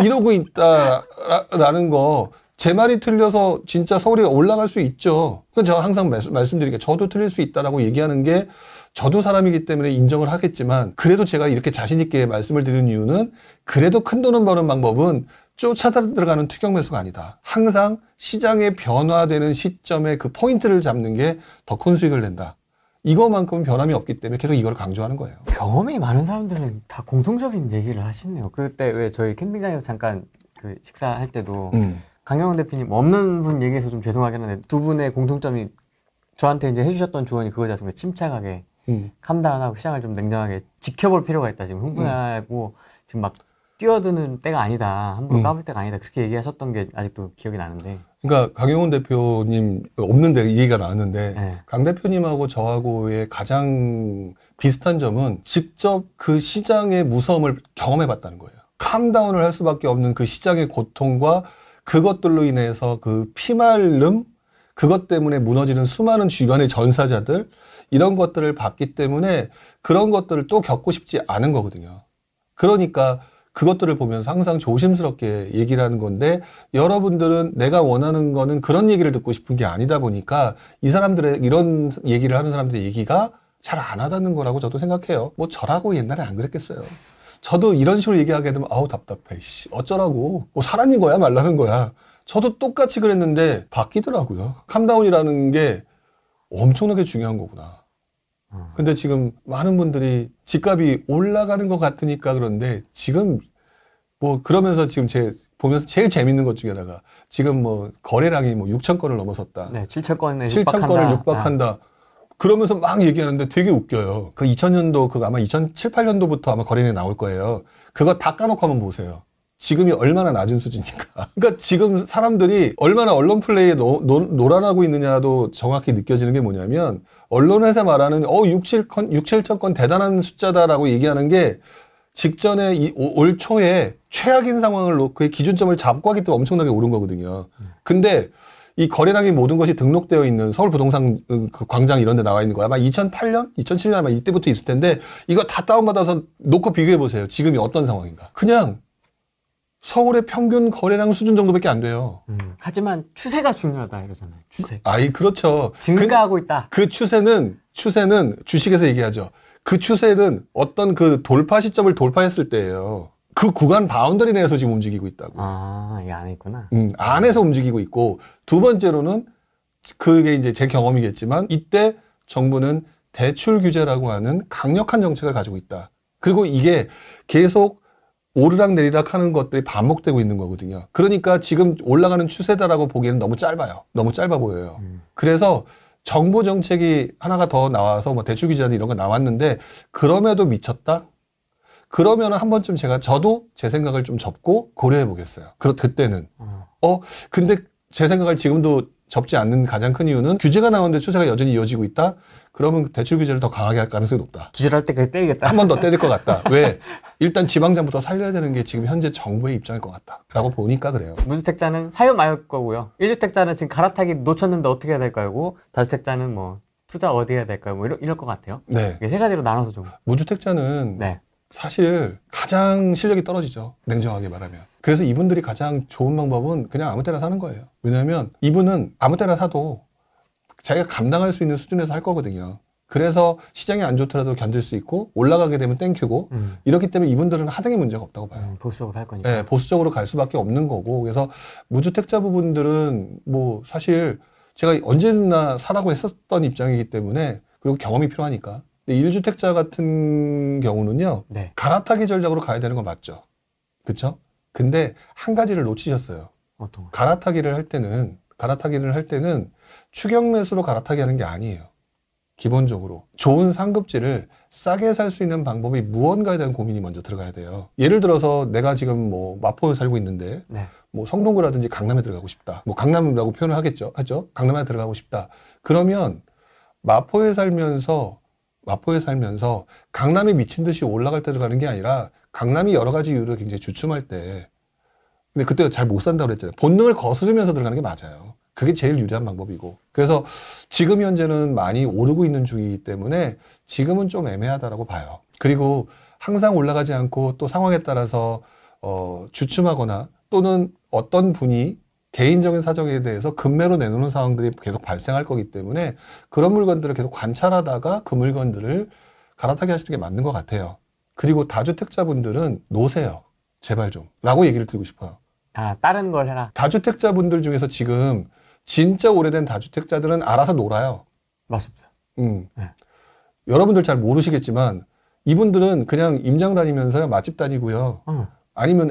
이러고 있다라는 거, 제 말이 틀려서 진짜 서울이 올라갈 수 있죠. 그건 제가 항상 말씀드리게 저도 틀릴 수 있다라고 얘기하는 게 저도 사람이기 때문에 인정을 하겠지만 그래도 제가 이렇게 자신 있게 말씀을 드리는 이유는 그래도 큰 돈을 버는 방법은 쫓아다 들어가는 투격 매수가 아니다. 항상 시장에 변화되는 시점에 그 포인트를 잡는 게 더 큰 수익을 낸다. 이거만큼은 변함이 없기 때문에 계속 이걸 강조하는 거예요. 경험이 많은 사람들은 다 공통적인 얘기를 하시네요. 그때 왜 저희 캠핑장에서 잠깐 그 식사할 때도 강경원 대표님 없는 분 얘기해서 좀 죄송하긴 한데 두 분의 공통점이 저한테 이제 해주셨던 조언이 그거지 않습니까? 침착하게 캄다운하고 시장을 좀 냉정하게 지켜볼 필요가 있다. 지금 흥분하고 지금 막 뛰어드는 때가 아니다. 함부로 까불 때가 아니다. 그렇게 얘기하셨던 게 아직도 기억이 나는데. 그러니까 강용훈 대표님 없는데 이 얘기가 나왔는데 네. 강 대표님하고 저하고의 가장 비슷한 점은 직접 그 시장의 무서움을 경험해봤다는 거예요. 캄다운을 할 수밖에 없는 그 시장의 고통과 그것들로 인해서 그 피말름, 그것 때문에 무너지는 수많은 주변의 전사자들, 이런 것들을 봤기 때문에 그런 것들을 또 겪고 싶지 않은 거거든요. 그러니까 그것들을 보면서 항상 조심스럽게 얘기를 하는 건데 여러분들은 내가 원하는 거는 그런 얘기를 듣고 싶은 게 아니다 보니까 이 사람들의 이런 얘기를 하는 사람들의 얘기가 잘 안 와닿는 거라고 저도 생각해요. 뭐 저라고 옛날에 안 그랬겠어요. 저도 이런 식으로 얘기하게 되면 아우 답답해. 씨, 어쩌라고. 뭐 사람인 거야 말라는 거야. 저도 똑같이 그랬는데 바뀌더라고요. 캄다운이라는 게 엄청나게 중요한 거구나. 근데 지금 많은 분들이 집값이 올라가는 것 같으니까 그런데 지금 뭐 그러면서 지금 보면서 제일 재밌는 것 중에 하나가 지금 뭐 거래량이 뭐 6천 건을 넘어섰다. 네, 7천 건에 7천 건을 육박한다. 그러면서 막 얘기하는데 되게 웃겨요. 그 2000년도 그 아마 2007, 8년도부터 아마 거래량이 나올 거예요. 그거 다 까놓고 한번 보세요. 지금이 얼마나 낮은 수준인가. 그러니까 지금 사람들이 얼마나 언론 플레이에 노란하고 있느냐도 정확히 느껴지는 게 뭐냐면 언론에서 말하는 6, 7천 건 대단한 숫자다라고 얘기하는 게 직전에 올 초에 최악인 상황을 놓고 그 기준점을 잡고 하기 때문에 엄청나게 오른 거거든요. 근데 이 거래량이 모든 것이 등록되어 있는 서울 부동산 그 광장 이런 데 나와 있는 거야. 아마 2008년? 2007년 아마 이때부터 있을 텐데 이거 다 다운받아서 놓고 비교해 보세요. 지금이 어떤 상황인가. 그냥 서울의 평균 거래량 수준 정도밖에 안 돼요. 하지만 추세가 중요하다 이러잖아요. 추세. 그렇죠. 증가하고 있다. 그 추세는 주식에서 얘기하죠. 그 추세는 어떤 그 돌파 시점을 돌파했을 때예요. 그 구간 바운더리 내에서 지금 움직이고 있다고. 이 안에 있구나. 안에서 움직이고 있고, 두 번째로는 그게 이제 제 경험이겠지만 이때 정부는 대출 규제라고 하는 강력한 정책을 가지고 있다. 그리고 이게 계속 오르락 내리락 하는 것들이 반복되고 있는 거거든요. 그러니까 지금 올라가는 추세다라고 보기에는 너무 짧아요. 너무 짧아 보여요. 그래서 정부 정책이 하나가 더 나와서 뭐 대출 규제라든 이런 거 나왔는데 그럼에도 미쳤다? 그러면 한 번쯤 저도 제 생각을 좀 접고 고려해 보겠어요. 그때는. 근데 제 생각을 지금도 접지 않는 가장 큰 이유는 규제가 나오는데 추세가 여전히 이어지고 있다? 그러면 대출 규제를 더 강하게 할 가능성이 높다. 기절할 때까지 때리겠다. 한 번 더 때릴 것 같다. 왜? 일단 지방장부터 살려야 되는 게 지금 현재 정부의 입장일 것 같다. 라고 보니까 그래요. 무주택자는 사유 말 거고요. 1주택자는 지금 갈아타기 놓쳤는데 어떻게 해야 될까요? 다주택자는 뭐 투자 어디 해야 될까요? 뭐 이럴 것 같아요. 네. 세 가지로 나눠서 좀. 무주택자는 네. 사실 가장 실력이 떨어지죠. 냉정하게 말하면. 그래서 이분들이 가장 좋은 방법은 그냥 아무 때나 사는 거예요. 왜냐하면 이분은 아무 때나 사도 자기가 감당할 수 있는 수준에서 할 거거든요. 그래서 시장이 안 좋더라도 견딜 수 있고 올라가게 되면 땡큐고 이렇기 때문에 이분들은 하등의 문제가 없다고 봐요. 보수적으로 할 거니까. 네, 보수적으로 갈 수밖에 없는 거고 그래서 무주택자 부분들은 뭐 사실 제가 언제나 사라고 했었던 입장이기 때문에 그리고 경험이 필요하니까. 근데 1주택자 같은 경우는요. 네. 갈아타기 전략으로 가야 되는 건 맞죠. 그쵸? 근데 한 가지를 놓치셨어요. 어떤 거? 갈아타기를 할 때는 추격 매수로 갈아타기 하는 게 아니에요. 기본적으로 좋은 상급지를 싸게 살 수 있는 방법이 무언가에 대한 고민이 먼저 들어가야 돼요. 예를 들어서 내가 지금 뭐 마포에 살고 있는데 네. 뭐 성동구라든지 강남에 들어가고 싶다. 뭐 강남이라고 표현을 하죠. 강남에 들어가고 싶다. 그러면 마포에 살면서 강남이 미친 듯이 올라갈 때 들어가는 게 아니라 강남이 여러 가지 이유로 굉장히 주춤할 때 근데 그때 잘 못 산다고 그랬잖아요. 본능을 거스르면서 들어가는 게 맞아요. 그게 제일 유리한 방법이고. 그래서 지금 현재는 많이 오르고 있는 중이기 때문에 지금은 좀 애매하다라고 봐요. 그리고 항상 올라가지 않고 또 상황에 따라서 주춤하거나 또는 어떤 분이 개인적인 사정에 대해서 급매로 내놓는 상황들이 계속 발생할 거기 때문에 그런 물건들을 계속 관찰하다가 그 물건들을 갈아타게 하시는 게 맞는 것 같아요. 그리고 다주택자분들은 노세요. 제발 좀. 라고 얘기를 드리고 싶어요. 다른 걸 해라. 다주택자분들 중에서 지금 진짜 오래된 다주택자들은 알아서 놀아요. 맞습니다. 네. 여러분들 잘 모르시겠지만 이분들은 그냥 임장 다니면서 맛집 다니고요. 아니면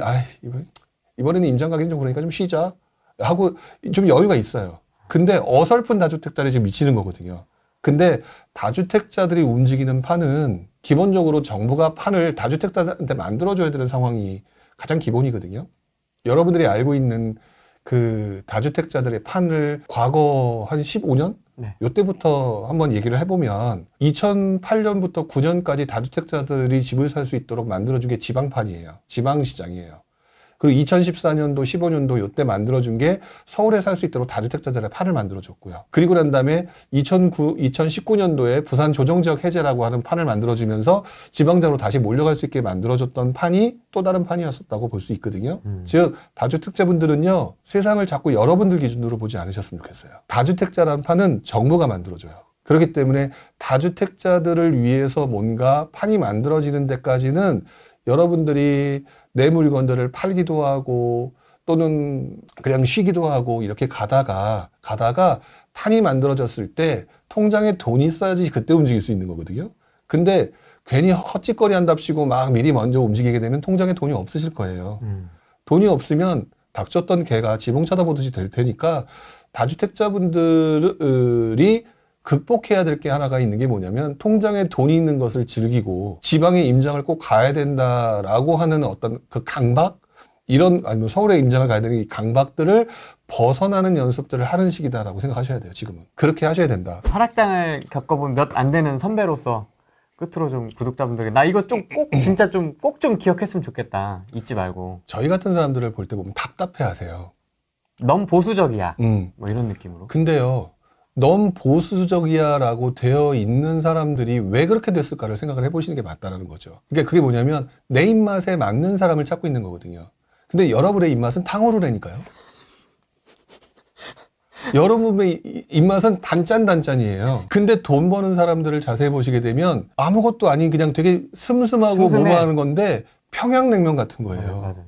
이번에는 임장 가긴 좀 그러니까 좀 쉬자 하고 좀 여유가 있어요. 근데 어설픈 다주택자들이 지금 미치는 거거든요. 근데 다주택자들이 움직이는 판은 기본적으로 정부가 판을 다주택자한테 만들어줘야 되는 상황이 가장 기본이거든요. 여러분들이 알고 있는 그 다주택자들의 판을 과거 한 15년? 네. 요때부터 한번 얘기를 해보면 2008년부터 9년까지 다주택자들이 집을 살 수 있도록 만들어준 게 지방판이에요. 지방시장이에요. 그리고 2014년도, 15년도 요때 만들어준 게 서울에 살 수 있도록 다주택자들의 판을 만들어줬고요. 그리고 난 다음에 2019년도에 부산 조정지역 해제라고 하는 판을 만들어주면서 지방장으로 다시 몰려갈 수 있게 만들어줬던 판이 또 다른 판이었다고 볼 수 있거든요. 즉 다주택자분들은요. 세상을 자꾸 여러분들 기준으로 보지 않으셨으면 좋겠어요. 다주택자라는 판은 정부가 만들어줘요. 그렇기 때문에 다주택자들을 위해서 뭔가 판이 만들어지는 데까지는 여러분들이 내 물건들을 팔기도 하고 또는 그냥 쉬기도 하고 이렇게 가다가 판이 만들어졌을 때 통장에 돈이 있어야지 그때 움직일 수 있는 거거든요. 근데 괜히 헛짓거리 한답시고 막 미리 먼저 움직이게 되면 통장에 돈이 없으실 거예요. 돈이 없으면 닥쳤던 개가 지붕 쳐다보듯이 될 테니까 다주택자분들이 극복해야 될 게 하나가 있는 게 뭐냐면 통장에 돈이 있는 것을 즐기고 지방에 임장을 꼭 가야 된다라고 하는 어떤 그 강박 아니면 서울에 임장을 가야 되는 이 강박들을 벗어나는 연습들을 하는 시기다라고 생각하셔야 돼요. 지금은 그렇게 하셔야 된다. 하락장을 겪어본 몇 안 되는 선배로서 끝으로 좀 구독자분들에게 나 이거 좀 꼭 진짜 좀 꼭 좀 기억했으면 좋겠다. 잊지 말고. 저희 같은 사람들을 볼 때 보면 답답해하세요. 너무 보수적이야. 뭐 이런 느낌으로. 근데요. 너무 보수적이야 라고 되어 있는 사람들이 왜 그렇게 됐을까를 생각을 해보시는 게 맞다라는 거죠. 그러니까 그게 뭐냐면 내 입맛에 맞는 사람을 찾고 있는 거거든요. 근데 여러분의 입맛은 탕후루라니까요. 여러분의 입맛은 단짠이에요. 근데 돈 버는 사람들을 자세히 보시게 되면 아무것도 아닌 그냥 되게 슴슴하고 뭐하는 건데 평양냉면 같은 거예요. 맞아.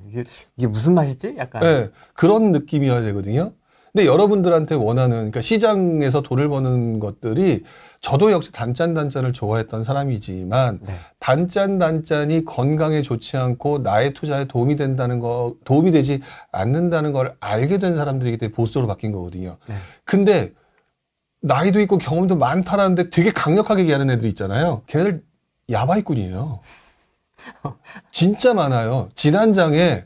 이게 무슨 맛이지? 약간. 네, 그런 느낌이어야 되거든요. 근데 여러분들한테 원하는, 그러니까 시장에서 돈을 버는 것들이 저도 역시 단짠을 좋아했던 사람이지만 네. 단짠이 건강에 좋지 않고 나의 투자에 도움이 되지 않는다는 걸 알게 된 사람들이기 때문에 보수적으로 바뀐 거거든요. 네. 근데 나이도 있고 경험도 많다라는데 되게 강력하게 얘기하는 애들 있잖아요. 걔네들 야바이꾼이에요. 진짜 많아요. 지난장에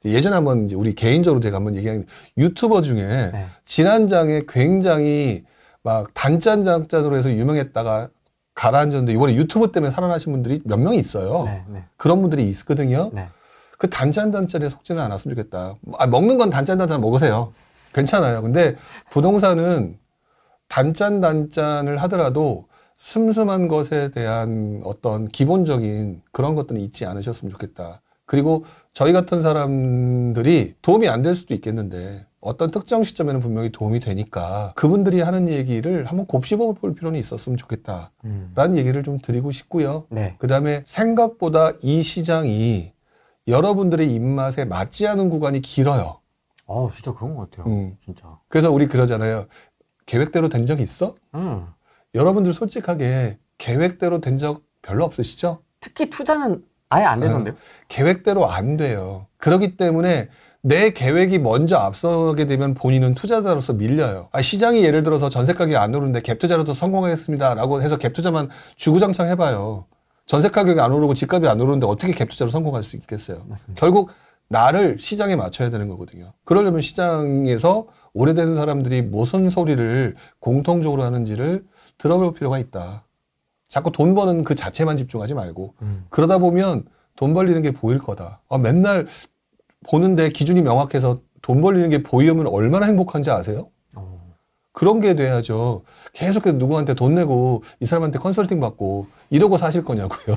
예전에 한번 이제 우리 개인적으로 제가 한번 얘기한 유튜버 중에 네. 지난장에 굉장히 막 단짠장짠으로 해서 유명했다가 가라앉았는데 이번에 유튜브 때문에 살아나신 분들이 몇 명이 있어요. 네, 네. 그런 분들이 있거든요. 네. 그 단짠단짠에 속지는 않았으면 좋겠다. 먹는 건 단짠단짠 먹으세요. 괜찮아요. 근데 부동산은 단짠단짠을 하더라도 슴슴한 것에 대한 어떤 기본적인 그런 것들은 잊지 않으셨으면 좋겠다. 그리고 저희 같은 사람들이 도움이 안 될 수도 있겠는데 어떤 특정 시점에는 분명히 도움이 되니까 그분들이 하는 얘기를 한번 곱씹어 볼 필요는 있었으면 좋겠다 라는 얘기를 좀 드리고 싶고요. 네. 그 다음에 생각보다 이 시장이 여러분들의 입맛에 맞지 않은 구간이 길어요. 진짜 그런 것 같아요. 진짜. 그래서 우리 그러잖아요. 계획대로 된 적 있어? 여러분들 솔직하게 계획대로 된 적 별로 없으시죠? 특히 투자는 아예 안 되던데요? 계획대로 안 돼요. 그렇기 때문에 내 계획이 먼저 앞서게 되면 본인은 투자자로서 밀려요. 시장이 예를 들어서 전세 가격이 안 오르는데 갭 투자로도 성공하겠습니다 라고 해서 갭 투자만 주구장창 해봐요. 전세 가격이 안 오르고 집값이 안 오르는데 어떻게 갭 투자로 성공할 수 있겠어요? 맞습니다. 결국 나를 시장에 맞춰야 되는 거거든요. 그러려면 시장에서 오래된 사람들이 무슨 소리를 공통적으로 하는지를 들어볼 필요가 있다. 자꾸 돈 버는 그 자체만 집중하지 말고 그러다 보면 돈 벌리는 게 보일 거다. 맨날 보는데 기준이 명확해서 돈 벌리는 게 보이면 얼마나 행복한지 아세요? 그런 게 돼야죠. 계속해서 누구한테 돈 내고 이 사람한테 컨설팅 받고 이러고 사실 거냐고요.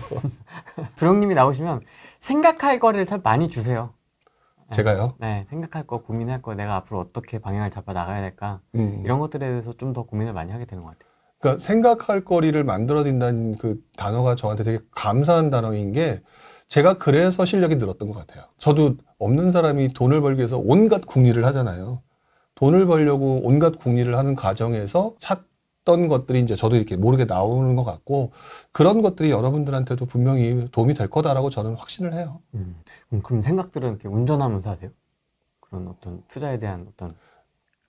부령님이 나오시면 생각할 거를 참 많이 주세요. 제가요? 네, 생각할 거, 고민할 거, 내가 앞으로 어떻게 방향을 잡아 나가야 될까 이런 것들에 대해서 좀 더 고민을 많이 하게 되는 것 같아요. 그러니까 생각할 거리를 만들어낸다는 그 단어가 저한테 되게 감사한 단어인 게 제가 그래서 실력이 늘었던 것 같아요. 저도 없는 사람이 돈을 벌기 위해서 온갖 궁리를 하잖아요. 돈을 벌려고 온갖 궁리를 하는 과정에서 찾던 것들이 이제 저도 이렇게 모르게 나오는 것 같고 그런 것들이 여러분들한테도 분명히 도움이 될 거다라고 저는 확신을 해요. 그럼 생각들은 이렇게 운전하면서 하세요? 그런 어떤 투자에 대한 어떤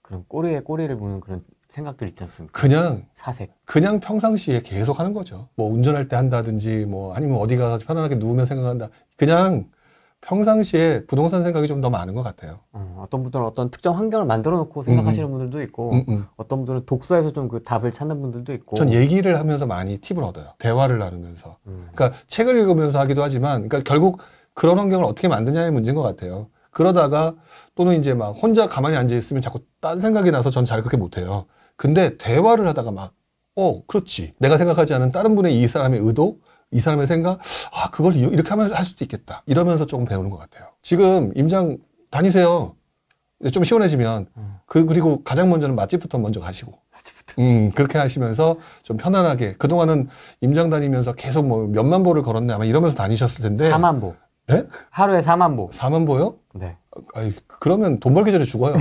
그런 꼬리에 꼬리를 무는 그런 생각들 있지 않습니까? 그냥 사색. 그냥 평상시에 계속 하는 거죠. 뭐 운전할 때 한다든지 뭐 아니면 어디 가서 편안하게 누우면 생각한다. 그냥 평상시에 부동산 생각이 좀 더 많은 것 같아요. 어떤 분들은 어떤 특정 환경을 만들어 놓고 생각하시는 분들도 있고 어떤 분들은 독서에서 좀 그 답을 찾는 분들도 있고 전 얘기를 하면서 많이 팁을 얻어요. 대화를 나누면서. 그러니까 책을 읽으면서 하기도 하지만 그러니까 결국 그런 환경을 어떻게 만드냐의 문제인 것 같아요. 그러다가 또는 이제 막 혼자 가만히 앉아 있으면 자꾸 딴 생각이 나서 전 잘 그렇게 못해요. 근데 대화를 하다가 막 그렇지. 내가 생각하지 않은 다른 분의 이 사람의 의도, 이 사람의 생각, 그걸 이렇게 하면 할 수도 있겠다. 이러면서 조금 배우는 것 같아요. 지금 임장 다니세요. 좀 시원해지면. 그리고 가장 먼저는 맛집부터 먼저 가시고. 그렇게 하시면서 좀 편안하게. 그동안은 임장 다니면서 계속 뭐 몇만 보를 걸었네. 아마 이러면서 다니셨을 텐데. 4만 보. 네? 하루에 4만 보. 4만 보요? 네. 그러면 돈 벌기 전에 죽어요.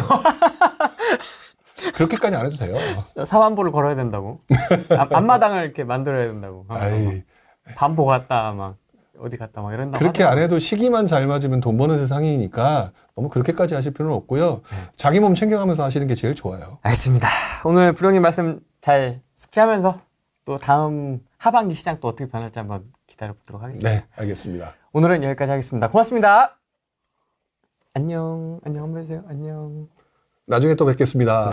그렇게까지 안 해도 돼요. 4만 보를 걸어야 된다고. 앞마당을 이렇게 만들어야 된다고. 반보 갔다 막 어디 갔다 막 이런다고. 그렇게 안 해도 시기만 잘 맞으면 돈 버는 세상이니까 너무 그렇게까지 하실 필요는 없고요. 자기 몸 챙겨가면서 하시는 게 제일 좋아요. 알겠습니다. 오늘 부령님 말씀 잘 숙지하면서 또 다음 하반기 시장 또 어떻게 변할지 한번 기다려보도록 하겠습니다. 네, 알겠습니다. 오늘은 여기까지 하겠습니다. 고맙습니다. 안녕. 안녕 한번 해주세요. 안녕. 나중에 또 뵙겠습니다.